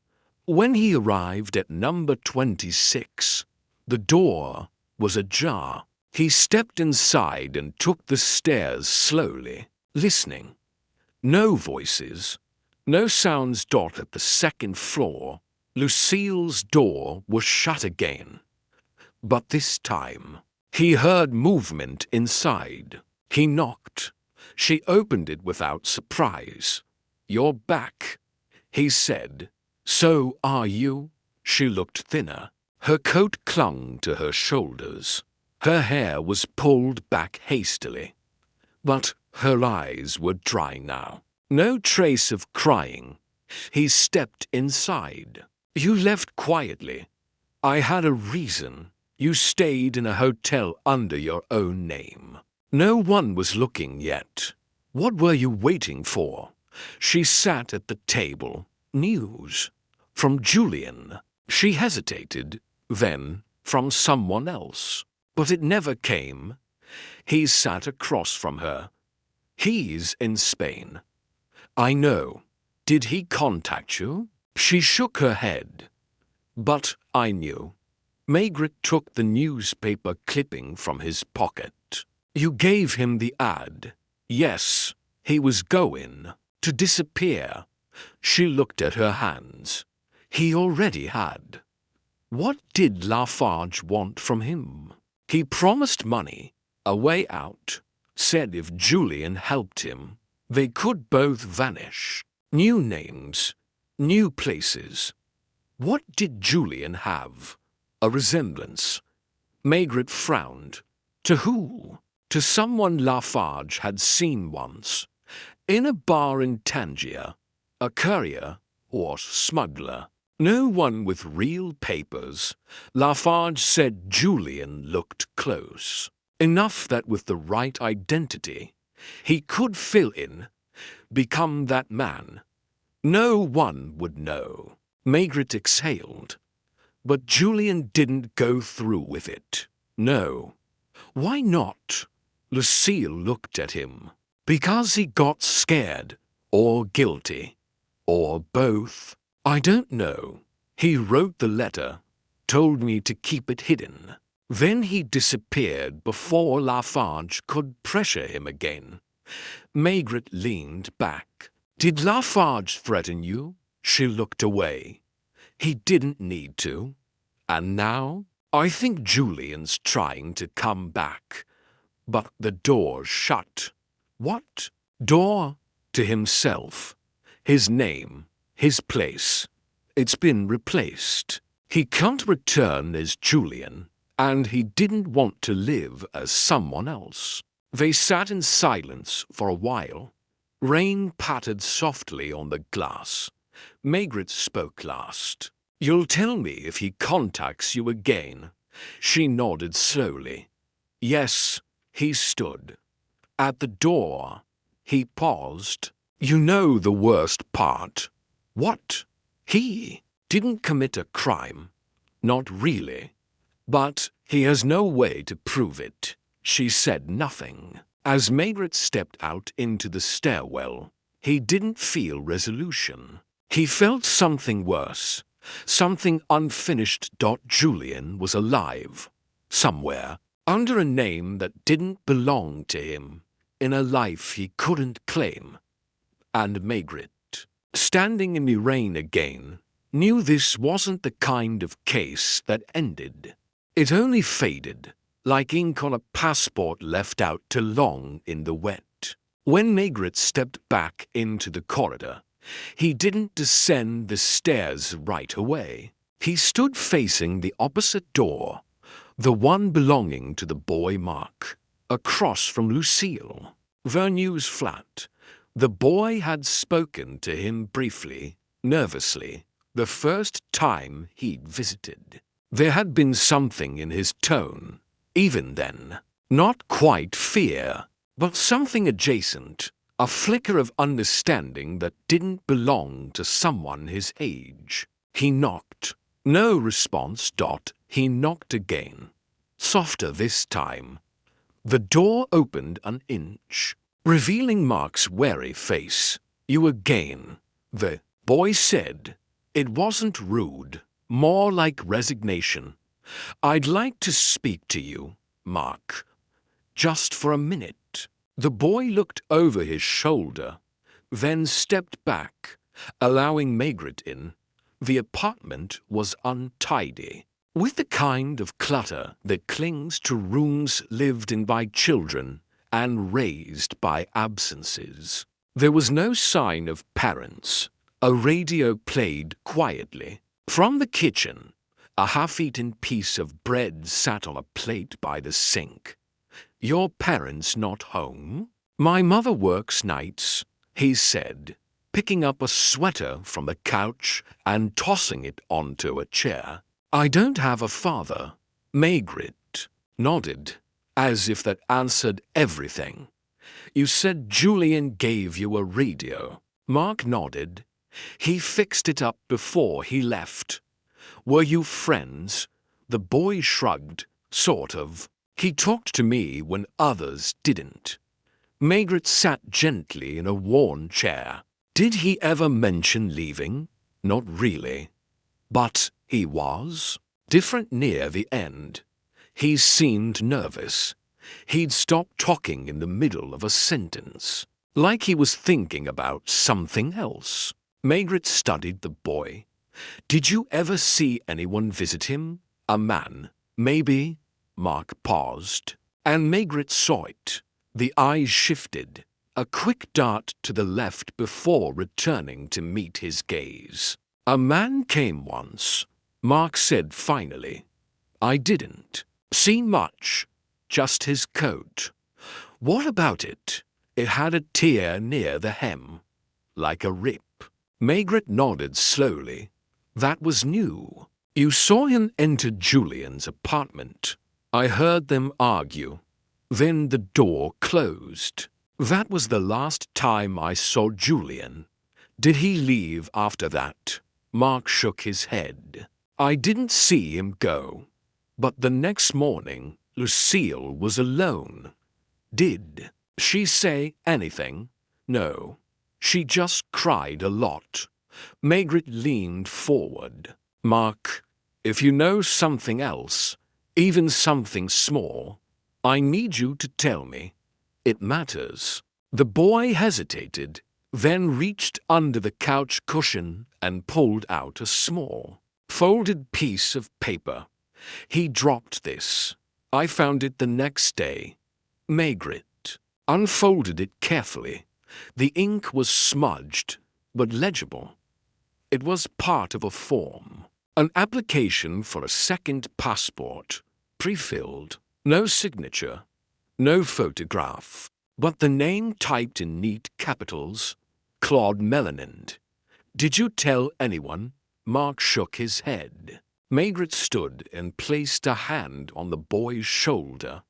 When he arrived at number 26, the door was ajar. He stepped inside and took the stairs slowly, listening. No voices, no sounds. At the second floor, Lucille's door was shut again. But this time, he heard movement inside. He knocked. She opened it without surprise. "You're back," he said. "So are you?" She looked thinner. Her coat clung to her shoulders. Her hair was pulled back hastily. But her eyes were dry now. No trace of crying. He stepped inside. "You left quietly. I had a reason. You stayed in a hotel under your own name. No one was looking yet. What were you waiting for?" She sat at the table. "News. From Julian." She hesitated. "Then from someone else." But it never came. He sat across from her. "He's in Spain." "I know. Did he contact you?" She shook her head. "But I knew." Maigret took the newspaper clipping from his pocket. "You gave him the ad." "Yes, he was going to disappear." She looked at her hands. He already had. What did Lafage want from him? He promised money, a way out, said if Julian helped him, they could both vanish. New names, new places. What did Julian have? A resemblance. Maigret frowned. To who? To someone Lafage had seen once. In a bar in Tangier. A courier or smuggler. No one with real papers. Lafage said Julian looked close. Enough that with the right identity, he could fill in, become that man. No one would know. Maigret exhaled. But Julian didn't go through with it. No. Why not? Lucille looked at him. Because he got scared, or guilty, or both. I don't know. He wrote the letter, told me to keep it hidden. Then he disappeared before Lafage could pressure him again. Maigret leaned back. Did Lafage threaten you? She looked away. He didn't need to. And now? I think Julian's trying to come back. But the door's shut. What? Door? To himself. His name. His place. It's been replaced. He can't return as Julian, and he didn't want to live as someone else. They sat in silence for a while. Rain pattered softly on the glass. Maigret spoke last. "You'll tell me if he contacts you again." She nodded slowly. Yes, he stood. At the door, he paused. "You know the worst part." "What?" "He didn't commit a crime. Not really. But he has no way to prove it." She said nothing. As Maigret stepped out into the stairwell, he didn't feel resolution. He felt something worse, something unfinished. Julian was alive, somewhere, under a name that didn't belong to him, in a life he couldn't claim. And Maigret, standing in the rain again, knew this wasn't the kind of case that ended. It only faded, like ink on a passport left out too long in the wet. When Maigret stepped back into the corridor, he didn't descend the stairs right away. He stood facing the opposite door, the one belonging to the boy Mark, across from Lucille. Their news flat. The boy had spoken to him briefly, nervously, the first time he'd visited. There had been something in his tone, even then. Not quite fear, but something adjacent, a flicker of understanding that didn't belong to someone his age. He knocked. No response. He knocked again. Softer this time. The door opened an inch, revealing Mark's wary face. "You again," the boy said. It wasn't rude, more like resignation. "I'd like to speak to you, Mark. Just for a minute." The boy looked over his shoulder, then stepped back, allowing Maigret in. The apartment was untidy, with the kind of clutter that clings to rooms lived in by children and raised by absences. There was no sign of parents. A radio played quietly. From the kitchen, a half-eaten piece of bread sat on a plate by the sink. "Your parents not home?" "My mother works nights," he said, picking up a sweater from the couch and tossing it onto a chair. "I don't have a father." Maigret nodded, as if that answered everything. "You said Julian gave you a radio." Mark nodded. "He fixed it up before he left." "Were you friends?" The boy shrugged. "Sort of. He talked to me when others didn't." Maigret sat gently in a worn chair. "Did he ever mention leaving?" "Not really. But he was different near the end. He seemed nervous. He'd stop talking in the middle of a sentence, like he was thinking about something else." Maigret studied the boy. "Did you ever see anyone visit him? A man, maybe?" Mark paused, and Maigret saw it. The eyes shifted, a quick dart to the left before returning to meet his gaze. "A man came once," Mark said finally. "I didn't see much, just his coat." "What about it?" "It had a tear near the hem, like a rip." Maigret nodded slowly. "That was new." "You saw him enter Julian's apartment." "I heard them argue. Then the door closed." "That was the last time I saw Julian." "Did he leave after that?" Mark shook his head. "I didn't see him go. But the next morning, Lucille was alone." "Did she say anything?" "No. She just cried a lot." Maigret leaned forward. "Mark, if you know something else, even something small, I need you to tell me. It matters." The boy hesitated, then reached under the couch cushion and pulled out a small, folded piece of paper. He dropped this. "I found it the next day." Maigret unfolded it carefully. The ink was smudged, but legible. It was part of a form. An application for a second passport, pre-filled. No signature, no photograph, but the name typed in neat capitals, Claude Melanind. "Did you tell anyone?" Mark shook his head. Maigret stood and placed a hand on the boy's shoulder.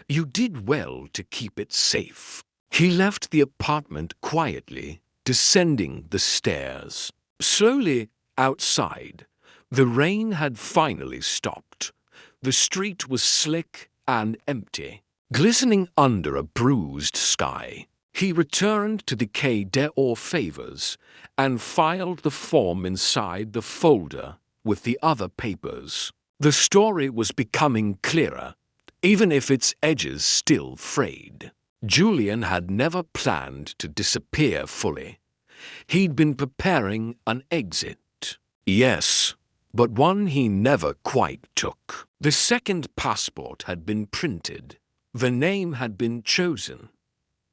"You did well to keep it safe." He left the apartment quietly, descending the stairs. Slowly outside, the rain had finally stopped. The street was slick and empty, glistening under a bruised sky. He returned to the Quai des Orfèvres and filed the form inside the folder with the other papers. The story was becoming clearer, even if its edges still frayed. Julian had never planned to disappear fully. He'd been preparing an exit. Yes, but one he never quite took. The second passport had been printed. The name had been chosen.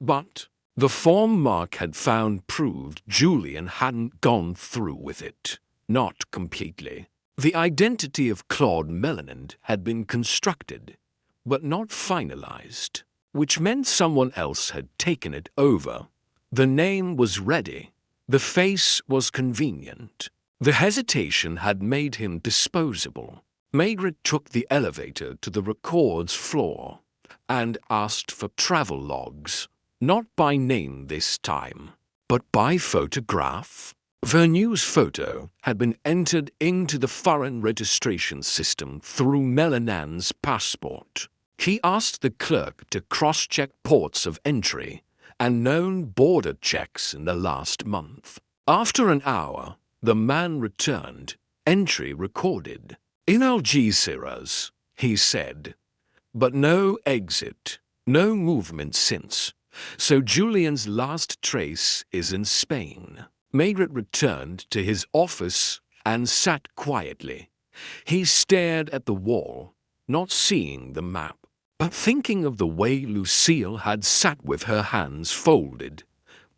But the form Mark had found proved Julian hadn't gone through with it. Not completely. The identity of Claude Melanind had been constructed, but not finalized, which meant someone else had taken it over. The name was ready. The face was convenient. The hesitation had made him disposable. Maigret took the elevator to the records floor and asked for travel logs, not by name this time, but by photograph. Verneux's photo had been entered into the foreign registration system through Melanand's passport. He asked the clerk to cross-check ports of entry and known border checks in the last month. After an hour, the man returned, entry recorded. In Algeciras, he said, but no exit, no movement since. So Julian's last trace is in Spain. Maigret returned to his office and sat quietly. He stared at the wall, not seeing the map, but thinking of the way Lucille had sat with her hands folded,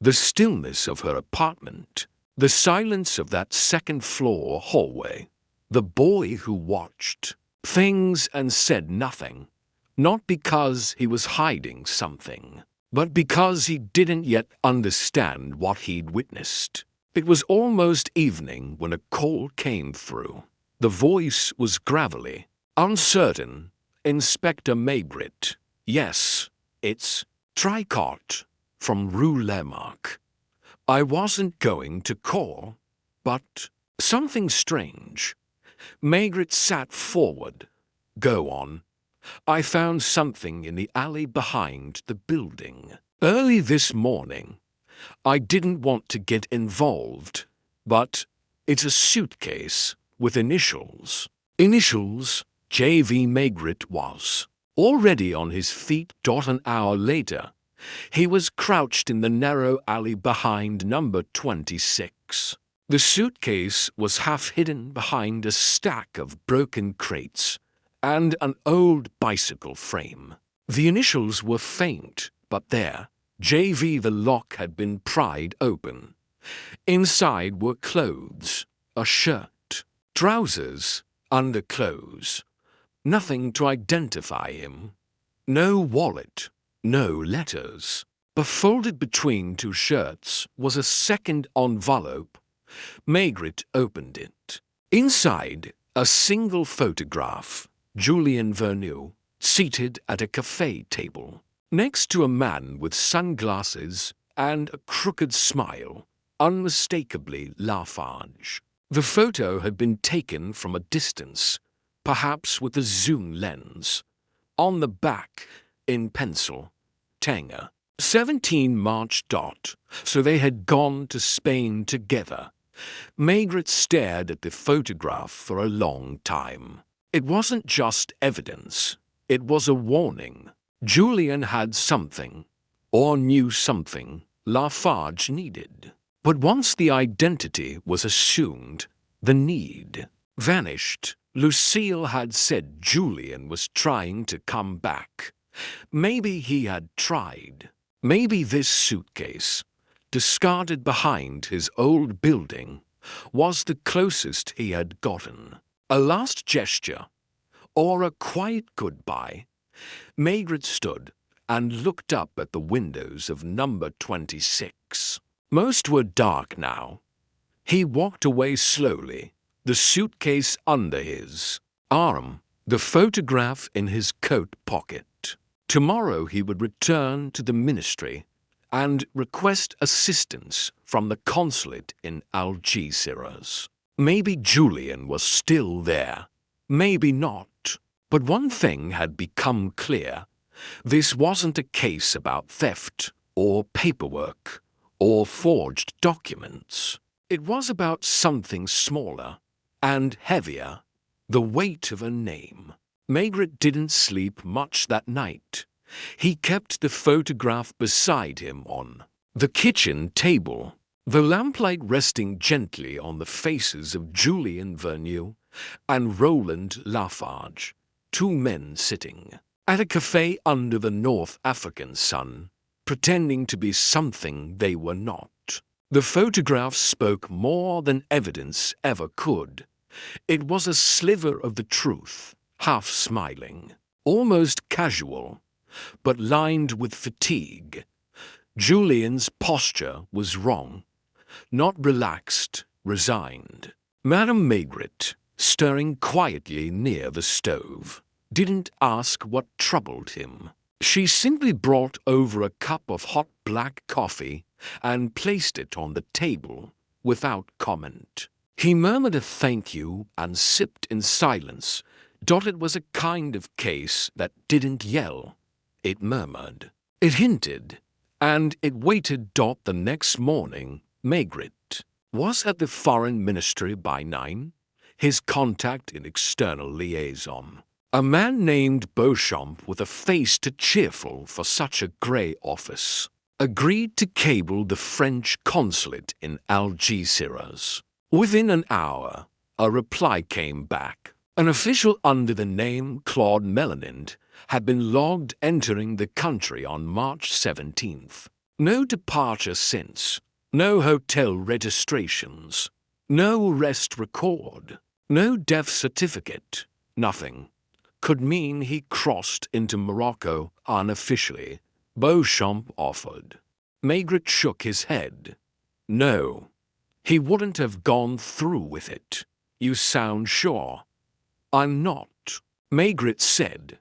the stillness of her apartment, the silence of that second-floor hallway, the boy who watched things and said nothing, not because he was hiding something, but because he didn't yet understand what he'd witnessed. It was almost evening when a call came through. The voice was gravelly, uncertain. Inspector Maigret. Yes, it's Tricot from Rue Lamark. I wasn't going to call, but something strange. Maigret sat forward. Go on. I found something in the alley behind the building. Early this morning. I didn't want to get involved, but it's a suitcase with initials. Initials, J.V. Maigret was. Already on his feet. An hour later, he was crouched in the narrow alley behind number 26. The suitcase was half hidden behind a stack of broken crates and an old bicycle frame. The initials were faint, but there. J.V. The lock had been pried open. Inside were clothes, a shirt, trousers, underclothes. Nothing to identify him. No wallet, no letters. But folded between two shirts was a second envelope. Maigret opened it. Inside, a single photograph. Julian Verneau, seated at a cafe table, next to a man with sunglasses and a crooked smile, unmistakably Lafage. The photo had been taken from a distance, perhaps with a zoom lens. On the back, in pencil, Tanger. 17 March. So they had gone to Spain together. Maigret stared at the photograph for a long time. It wasn't just evidence. It was a warning. Julian had something, or knew something, Lafage needed. But once the identity was assumed, the need vanished. Lucille had said Julian was trying to come back. Maybe he had tried. Maybe this suitcase, discarded behind his old building, was the closest he had gotten. A last gesture, or a quiet goodbye. Maigret stood and looked up at the windows of number 26. Most were dark now. He walked away slowly, the suitcase under his arm, the photograph in his coat pocket. Tomorrow he would return to the ministry and request assistance from the consulate in Algeciras. Maybe Julian was still there, maybe not. But one thing had become clear. This wasn't a case about theft or paperwork or forged documents. It was about something smaller and heavier, the weight of a name. Maigret didn't sleep much that night. He kept the photograph beside him on the kitchen table, the lamplight resting gently on the faces of Julian Verneau and Roland Lafage, two men sitting at a cafe under the North African sun, pretending to be something they were not. The photograph spoke more than evidence ever could. It was a sliver of the truth, half smiling, almost casual, but lined with fatigue. Julian's posture was wrong, not relaxed, resigned. Madame Maigret, stirring quietly near the stove, didn't ask what troubled him. She simply brought over a cup of hot black coffee and placed it on the table without comment. He murmured a thank you and sipped in silence, It was a kind of case that didn't yell. It murmured. It hinted. And it waited. The next morning, Maigret was at the Foreign Ministry by 9, his contact in external liaison. A man named Beauchamp, with a face too cheerful for such a grey office, agreed to cable the French consulate in Algeciras. Within an hour, a reply came back. An official under the name Claude Melanind had been logged entering the country on March 17th. No departure since, no hotel registrations, no arrest record, no death certificate, nothing. Could mean he crossed into Morocco unofficially, Beauchamp offered. Maigret shook his head. No, he wouldn't have gone through with it. You sound sure. I'm not, Maigret said,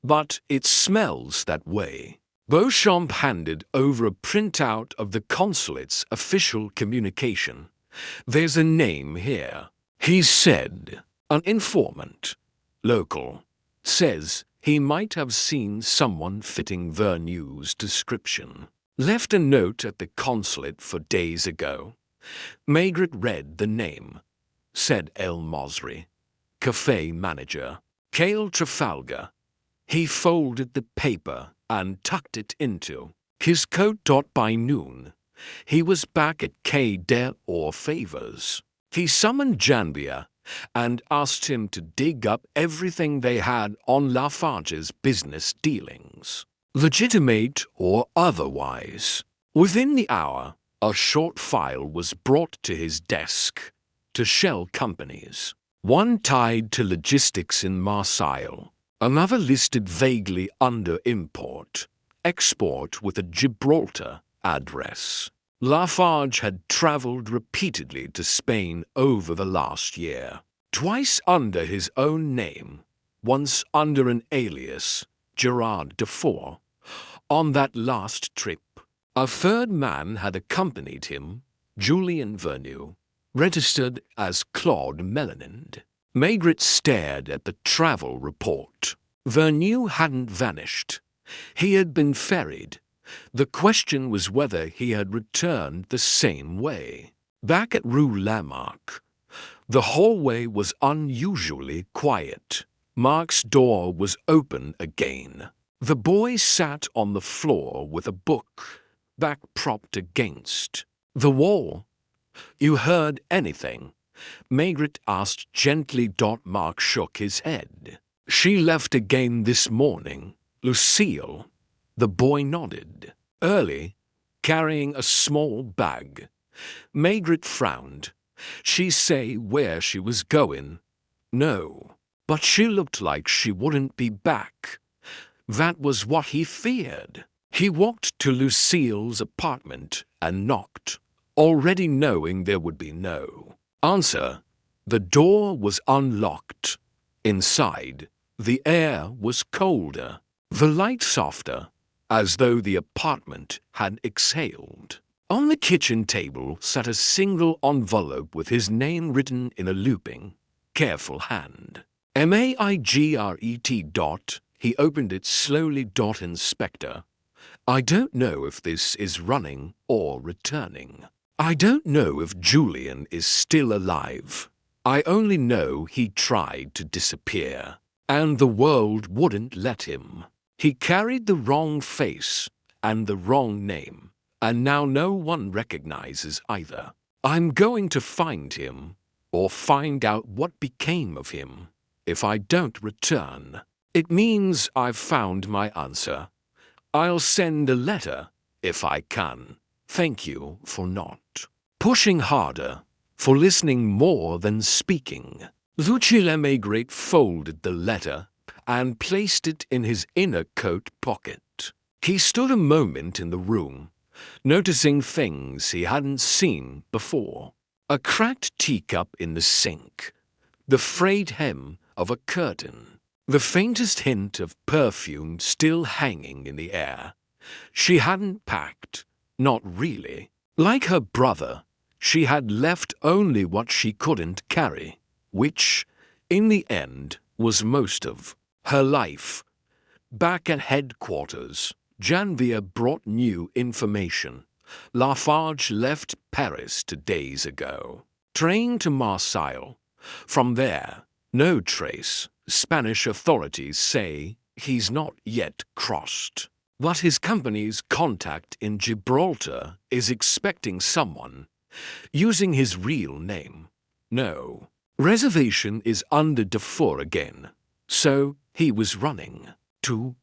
but it smells that way. Beauchamp handed over a printout of the consulate's official communication. There's a name here, he said. An informant, local, says he might have seen someone fitting Verneux's description. Left a note at the consulate 4 days ago. Maigret read the name. Said El Mosri, café manager, Cale Trafalgar. He folded the paper and tucked it into his coat. By noon, he was back at Quai des Orfèvres. He summoned Janvier and asked him to dig up everything they had on Lafage's business dealings, legitimate or otherwise. Within the hour, a short file was brought to his desk. To shell companies. One tied to logistics in Marseille, another listed vaguely under import, export with a Gibraltar address. Lafage had travelled repeatedly to Spain over the last year, twice under his own name, once under an alias, Gerard Defoe. On that last trip, a third man had accompanied him, Julian Verneux, registered as Claude Melanind. Maigret stared at the travel report. Verneux hadn't vanished. He had been ferried. The question was whether he had returned the same way. Back at Rue Lamark, the hallway was unusually quiet. Mark's door was open again. The boy sat on the floor with a book, back propped against the wall. You heard anything? Maigret asked gently. Mark shook his head. She left again this morning. Lucille. The boy nodded. Early, carrying a small bag. Maigret frowned. She say where she was going? No, but she looked like she wouldn't be back. That was what he feared. He walked to Lucille's apartment and knocked, already knowing there would be no answer. The door was unlocked. Inside, the air was colder, the light softer, as though the apartment had exhaled. On the kitchen table sat a single envelope with his name written in a looping, careful hand. Maigret. He opened it slowly. Inspector. I don't know if this is running or returning. I don't know if Julian is still alive. I only know he tried to disappear, and the world wouldn't let him. He carried the wrong face and the wrong name, and now no one recognizes either. I'm going to find him, or find out what became of him. If I don't return, it means I've found my answer. I'll send a letter, if I can. Thank you for not pushing harder, for listening more than speaking. Lucille. Maigret folded the letter and placed it in his inner coat pocket. He stood a moment in the room, noticing things he hadn't seen before. A cracked teacup in the sink, the frayed hem of a curtain, the faintest hint of perfume still hanging in the air. She hadn't packed, not really. Like her brother, she had left only what she couldn't carry, which, in the end, was most of her life. Back at headquarters, Janvier brought new information. Lafage left Paris 2 days ago. Train to Marseille. From there, no trace. Spanish authorities say he's not yet crossed. But his company's contact in Gibraltar is expecting someone using his real name. No. Reservation is under default again. So he was running. 2.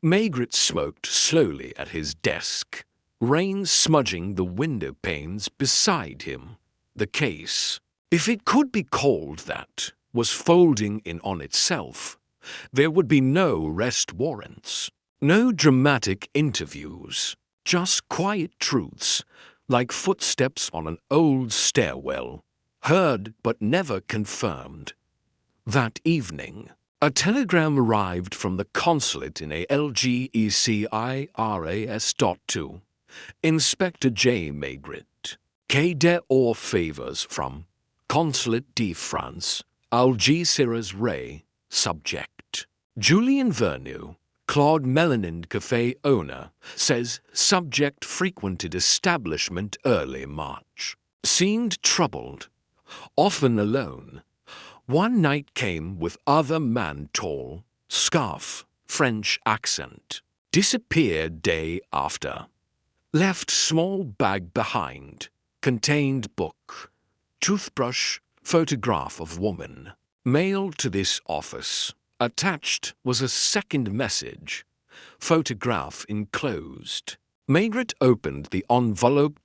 Maigret smoked slowly at his desk, rain smudging the window panes beside him. The case, if it could be called that, was folding in on itself. There would be no arrest warrants, no dramatic interviews, just quiet truths, like footsteps on an old stairwell, heard but never confirmed. That evening, a telegram arrived from the consulate in Algeciras.2. Inspector J. Maigret. Quai d'Or favors from Consulate de France, Algeciras Ray. Subject. Julian Vernew, Claude Melanin cafe owner, says subject frequented establishment early March. Seemed troubled, often alone. One night came with other man tall, scarf, French accent. Disappeared day after. Left small bag behind. Contained book. Toothbrush, photograph of woman. Mailed to this office. Attached was a second message. Photograph enclosed. Maigret opened the envelope.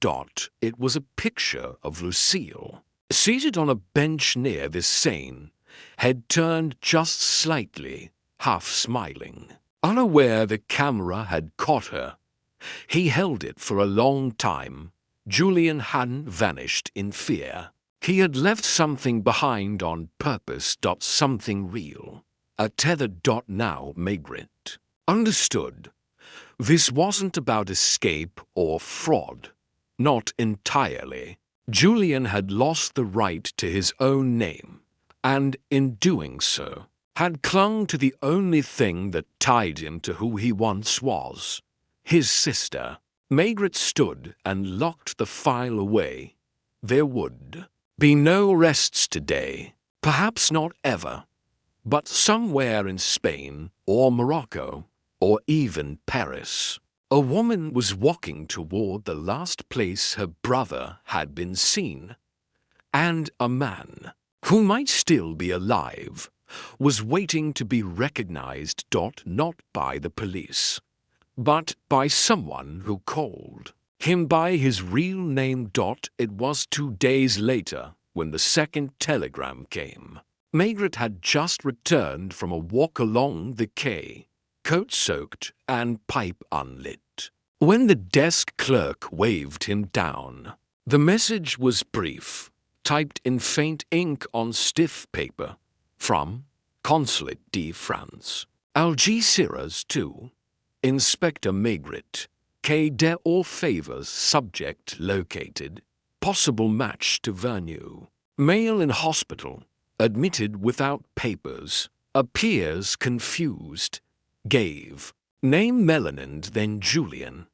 It was a picture of Lucille, seated on a bench near the Seine, head turned just slightly, half smiling. Unaware the camera had caught her. He held it for a long time. Julian hadn't vanished in fear. He had left something behind on purpose. Something real. A tethered. Now Maigret understood. This wasn't about escape or fraud. Not entirely. Julian had lost the right to his own name, and in doing so, had clung to the only thing that tied him to who he once was, his sister. Maigret stood and locked the file away. There would be no arrests today, perhaps not ever, but somewhere in Spain or Morocco or even Paris, a woman was walking toward the last place her brother had been seen, and a man, who might still be alive, was waiting to be recognized. Not by the police, but by someone who called him by his real name. It was 2 days later when the second telegram came. Maigret had just returned from a walk along the quay, coat soaked and pipe unlit, when the desk clerk waved him down. The message was brief, typed in faint ink on stiff paper, from Consulate de France, Algeciras to Inspector Maigret, Quai d'Or favors subject located, possible match to Vernew. Male in hospital, admitted without papers, appears confused. Gave name Melanin, then Julian.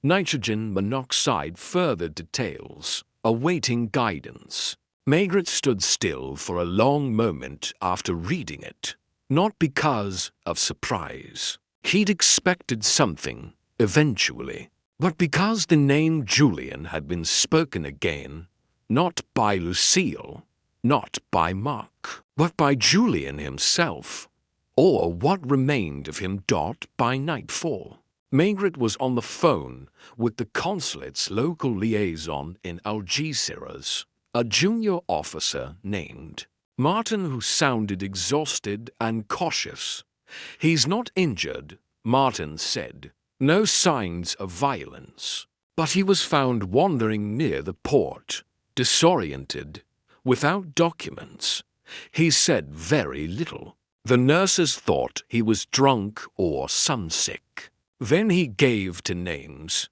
Nitrogen monoxide, further details, awaiting guidance. Maigret stood still for a long moment after reading it, not because of surprise. He'd expected something, eventually, but because the name Julian had been spoken again, not by Lucille, not by Mark, but by Julian himself, or what remained of him. By nightfall, Maigret was on the phone with the consulate's local liaison in Algeciras, a junior officer named Martin, who sounded exhausted and cautious. He's not injured, Martin said. No signs of violence. But he was found wandering near the port, disoriented, without documents. He said very little. The nurses thought he was drunk or sunsick. Then he gave to names.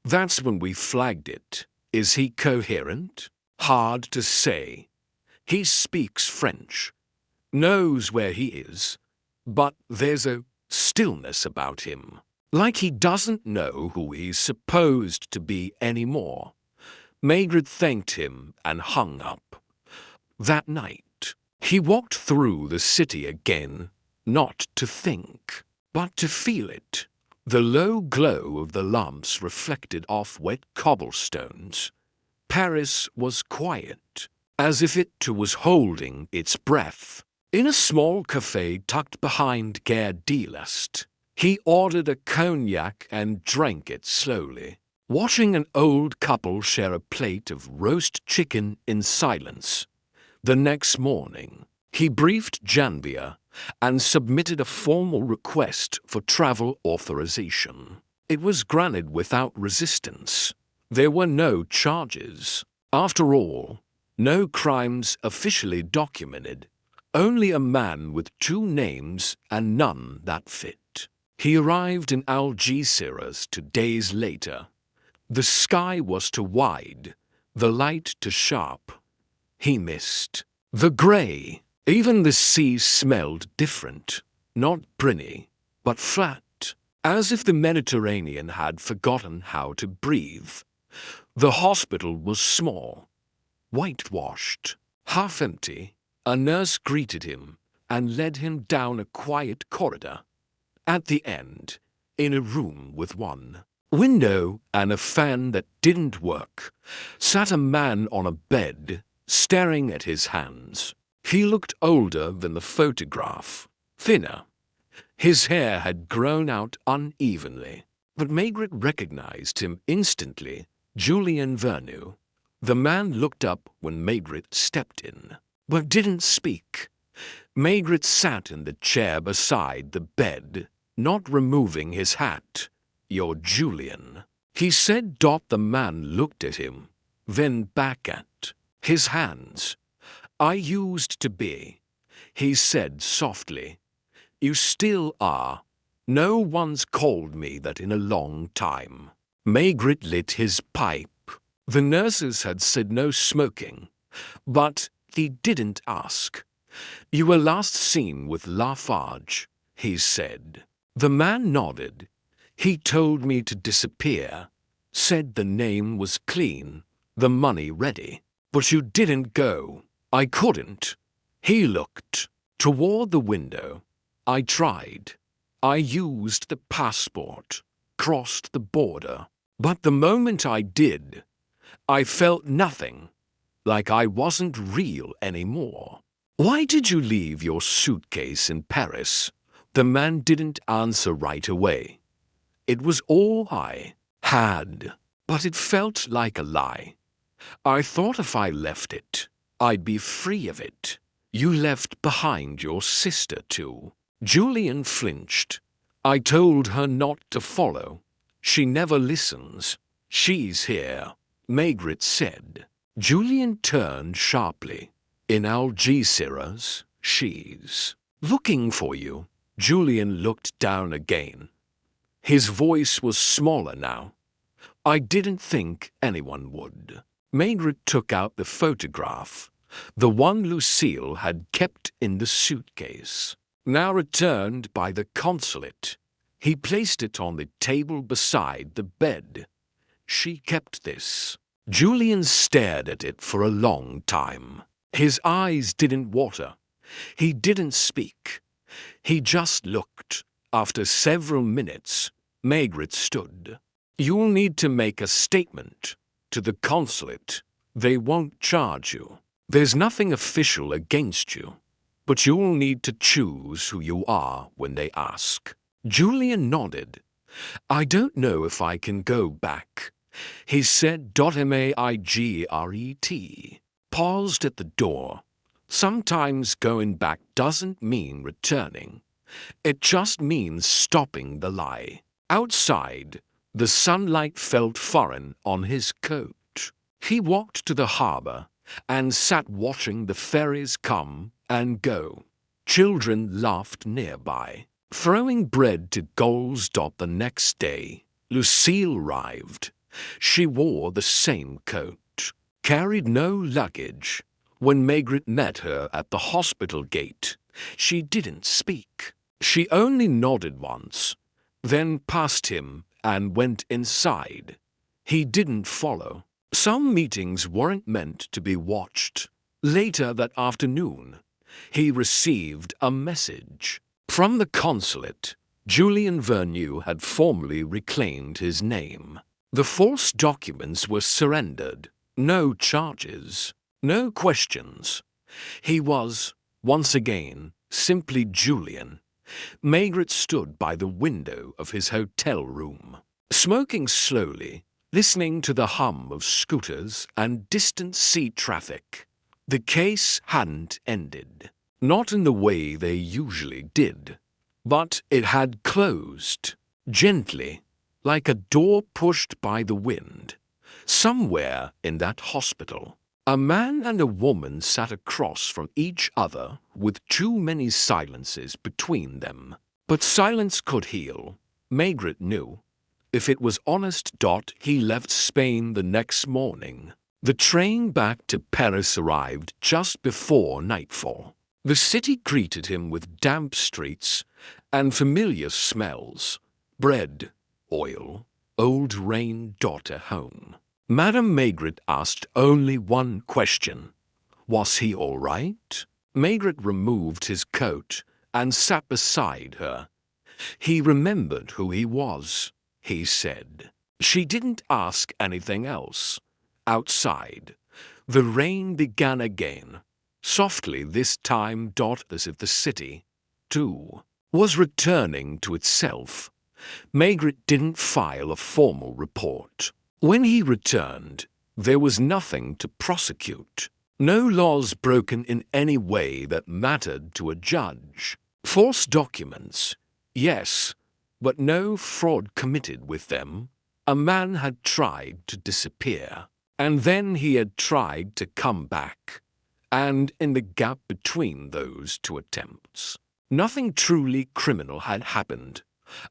That's when we flagged it. Is he coherent? Hard to say. He speaks French. knows where he is, but there's a stillness about him, like he doesn't know who he's supposed to be anymore. Maigret thanked him and hung up. That night, he walked through the city again, not to think, but to feel it. The low glow of the lamps reflected off wet cobblestones. Paris was quiet, as if it too was holding its breath. In a small cafe tucked behind Gare de l'Est, he ordered a cognac and drank it slowly, watching an old couple share a plate of roast chicken in silence. The next morning, he briefed Janvier and submitted a formal request for travel authorization. It was granted without resistance. There were no charges. After all, no crimes officially documented, only a man with 2 names and none that fit. He arrived in Algeciras 2 days later. The sky was too wide, the light too sharp. He missed the grey. Even the sea smelled different, not briny, but flat, as if the Mediterranean had forgotten how to breathe. The hospital was small, whitewashed, half empty. A nurse greeted him and led him down a quiet corridor. At the end, in a room with one window and a fan that didn't work, sat a man on a bed, staring at his hands. He looked older than the photograph, thinner. His hair had grown out unevenly, but Maigret recognized him instantly. Julian Vernou. The man looked up when Maigret stepped in, but didn't speak. Maigret sat in the chair beside the bed, not removing his hat. "You're Julian," he said. The man looked at him, then back at his hands. "I used to be," he said softly. "You still are. No one's called me that in a long time." Maigret lit his pipe. The nurses had said no smoking, but he didn't ask. "You were last seen with Lafage," he said. The man nodded. "He told me to disappear, said the name was clean, the money ready. But you didn't go." "I couldn't." He looked toward the window. "I tried. I used the passport, crossed the border. But the moment I did, I felt nothing, like I wasn't real anymore." "Why did you leave your suitcase in Paris?" The man didn't answer right away. "It was all I had, but it felt like a lie. I thought if I left it, I'd be free of it." "You left behind your sister too." Julian flinched. "I told her not to follow. She never listens." "She's here," Maigret said. Julian turned sharply. "In Algeciras, she's looking for you." Julian looked down again. His voice was smaller now. "I didn't think anyone would." Maigret took out the photograph, the one Lucille had kept in the suitcase, now returned by the consulate. He placed it on the table beside the bed. "She kept this." Julian stared at it for a long time. His eyes didn't water. He didn't speak. He just looked. After several minutes, Maigret stood. "You'll need to make a statement to the consulate. They won't charge you. There's nothing official against you, but you'll need to choose who you are when they ask." Julian nodded. "I don't know if I can go back," he said. Maigret paused at the door. "Sometimes going back doesn't mean returning. It just means stopping the lie." Outside, the sunlight felt foreign on his coat. He walked to the harbor and sat watching the ferries come and go. Children laughed nearby, throwing bread to gulls. The next day, Lucille arrived. She wore the same coat, carried no luggage. When Maigret met her at the hospital gate, She didn't speak. She only nodded once, then passed him and went inside. He didn't follow. Some meetings weren't meant to be watched. Later that afternoon, he received a message. From the consulate, Julian Vernew had formally reclaimed his name. The false documents were surrendered. No charges, no questions. He was, once again, simply Julian. Maigret stood by the window of his hotel room, smoking slowly, listening to the hum of scooters and distant sea traffic. The case hadn't ended, not in the way they usually did, but it had closed, gently, like a door pushed by the wind. Somewhere in that hospital, a man and a woman sat across from each other with too many silences between them. But silence could heal, Maigret knew. If it was honest, he left Spain the next morning. The train back to Paris arrived just before nightfall. The city greeted him with damp streets and familiar smells. Bread, oil, old rain. Home. Madame Maigret asked only one question. Was he all right? Maigret removed his coat and sat beside her. He remembered who he was, he said. She didn't ask anything else. Outside, the rain began again, softly this time. As if the city, too, was returning to itself. Maigret didn't file a formal report. When he returned, there was nothing to prosecute. No laws broken in any way that mattered to a judge. False documents, yes, but no fraud committed with them. A man had tried to disappear, and then he had tried to come back. And in the gap between those two attempts, nothing truly criminal had happened.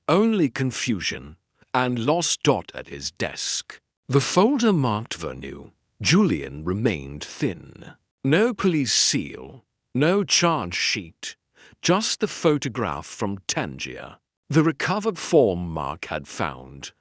Only confusion and lost. At his desk, the folder marked Vernew, Julian remained thin. No police seal, no charge sheet, just the photograph from Tangier. The recovered form Mark had found,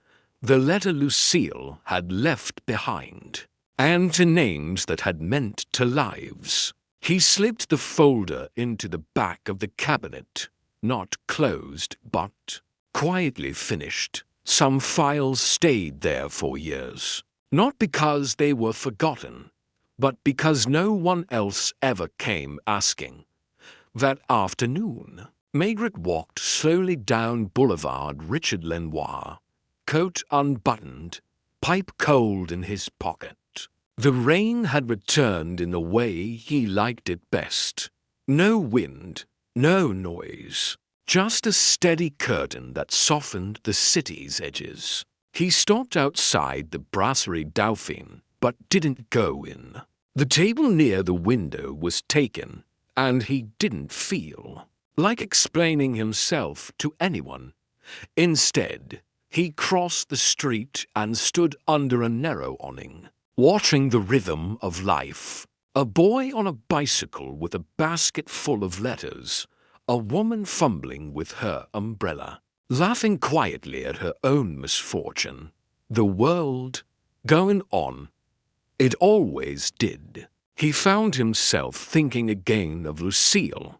the letter Lucille had left behind, and to names that had meant to lives. He slipped the folder into the back of the cabinet, not closed, but quietly finished. Some files stayed there for years, not because they were forgotten, but because no one else ever came asking. That afternoon, Maigret walked slowly down Boulevard Richard Lenoir, coat unbuttoned, pipe cold in his pocket. The rain had returned in the way he liked it best. No wind, no noise. Just a steady curtain that softened the city's edges. He stopped outside the Brasserie Dauphine, but didn't go in. The table near the window was taken, and he didn't feel like explaining himself to anyone. Instead, he crossed the street and stood under a narrow awning, watching the rhythm of life. A boy on a bicycle with a basket full of letters. A woman fumbling with her umbrella, laughing quietly at her own misfortune. The world going on. It always did. He found himself thinking again of Lucille,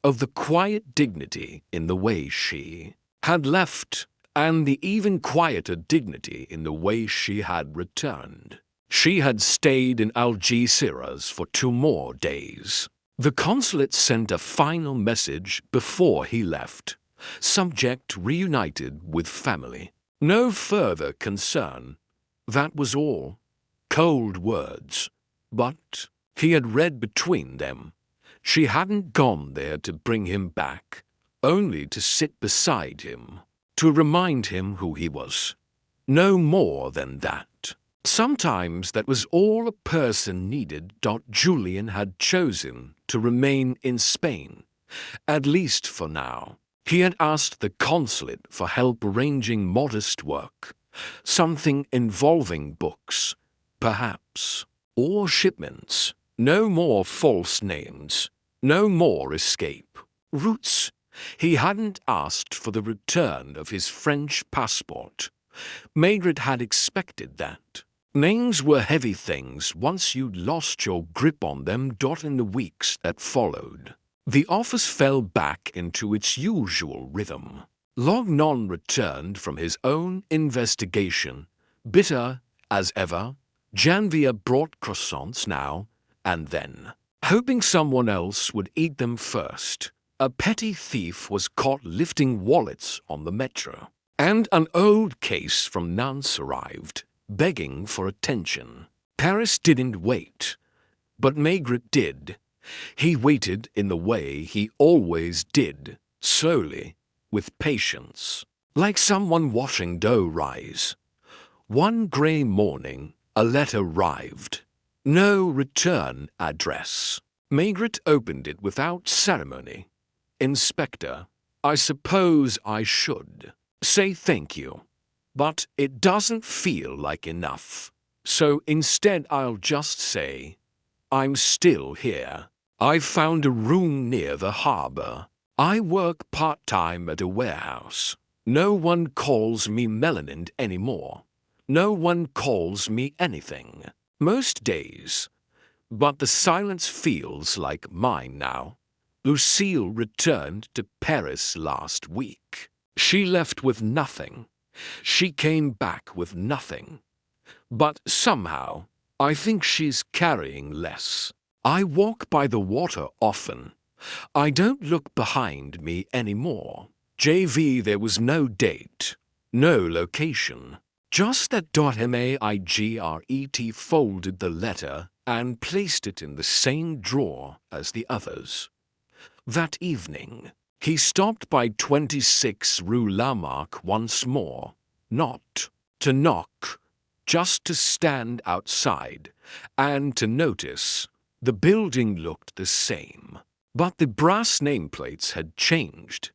of the quiet dignity in the way she had left, and the even quieter dignity in the way she had returned. She had stayed in Algeciras for 2 more days. The consulate sent a final message before he left. Subject reunited with family. No further concern. That was all. Cold words. But he had read between them. She hadn't gone there to bring him back, only to sit beside him, to remind him who he was. No more than that. Sometimes that was all a person needed. Julian had chosen to remain in Spain, at least for now. He had asked the consulate for help arranging modest work, something involving books, perhaps, or shipments. No more false names, no more escape. Roots. He hadn't asked for the return of his French passport. Maigret had expected that. Names were heavy things once you'd lost your grip on them. In the weeks that followed, the office fell back into its usual rhythm. Lognon returned from his own investigation, bitter as ever. Janvier brought croissants now and then, hoping someone else would eat them first. A petty thief was caught lifting wallets on the metro, and an old case from Nantes arrived, begging for attention. Paris didn't wait, but Maigret did. He waited in the way he always did, slowly, with patience, like someone watching dough rise. One grey morning, a letter arrived. No return address. Maigret opened it without ceremony. Inspector, I suppose I should say thank you, but it doesn't feel like enough. So instead I'll just say, I'm still here. I've found a room near the harbor. I work part-time at a warehouse. No one calls me Melanin anymore. No one calls me anything. Most days. But the silence feels like mine now. Lucille returned to Paris last week. She left with nothing. She came back with nothing. But somehow, I think she's carrying less. I walk by the water often. I don't look behind me anymore. JV, there was no date, no location. Just that Maigret folded the letter and placed it in the same drawer as the others. That evening, he stopped by 26 Rue Lamark once more, not to knock, just to stand outside and to notice. The building looked the same, but the brass nameplates had changed.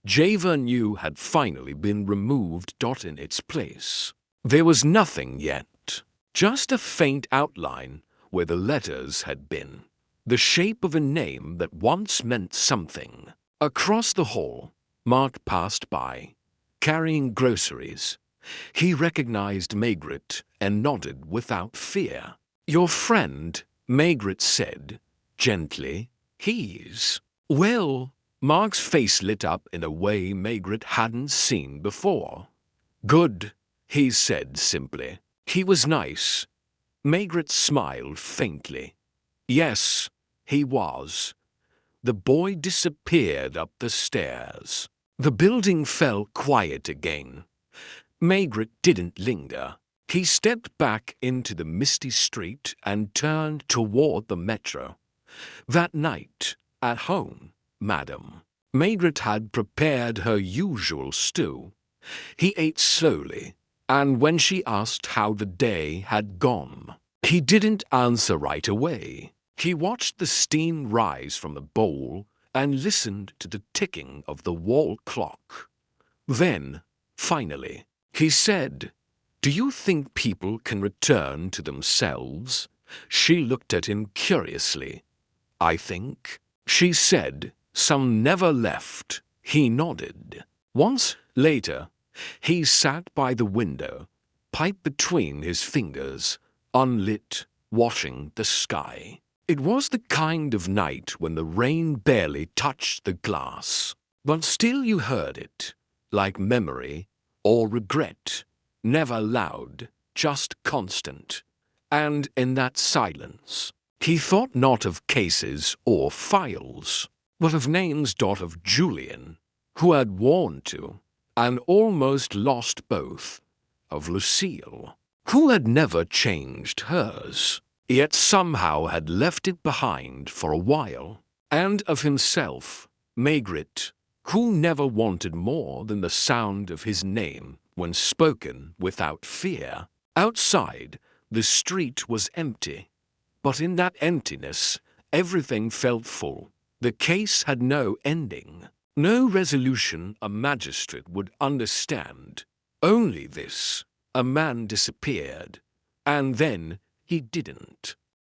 Javernieu had finally been removed. In its place, there was nothing yet, just a faint outline where the letters had been, the shape of a name that once meant something. Across the hall, Mark passed by, carrying groceries. He recognized Maigret and nodded without fear. Your friend, Maigret said, gently. He's... Well, Mark's face lit up in a way Maigret hadn't seen before. Good, he said simply. He was nice. Maigret smiled faintly. Yes, he was. The boy disappeared up the stairs. The building fell quiet again. Maigret didn't linger. He stepped back into the misty street and turned toward the metro. That night, at home, Madame Maigret had prepared her usual stew. He ate slowly, and when she asked how the day had gone, he didn't answer right away. He watched the steam rise from the bowl and listened to the ticking of the wall clock. Then, finally, he said, Do you think people can return to themselves? She looked at him curiously. I think, she said, some never left. He nodded. Once later, he sat by the window, pipe between his fingers, unlit, watching the sky. It was the kind of night when the rain barely touched the glass, but still you heard it, like memory or regret, never loud, just constant. And in that silence, he thought not of cases or files, but of names. Of Julian, who had worn to, and almost lost both, of Lucille, who had never changed hers, yet somehow had left it behind for a while, and of himself, Maigret, who never wanted more than the sound of his name when spoken without fear. Outside, the street was empty, but in that emptiness, everything felt full. The case had no ending, no resolution a magistrate would understand. Only this: a man disappeared, and then he didn't.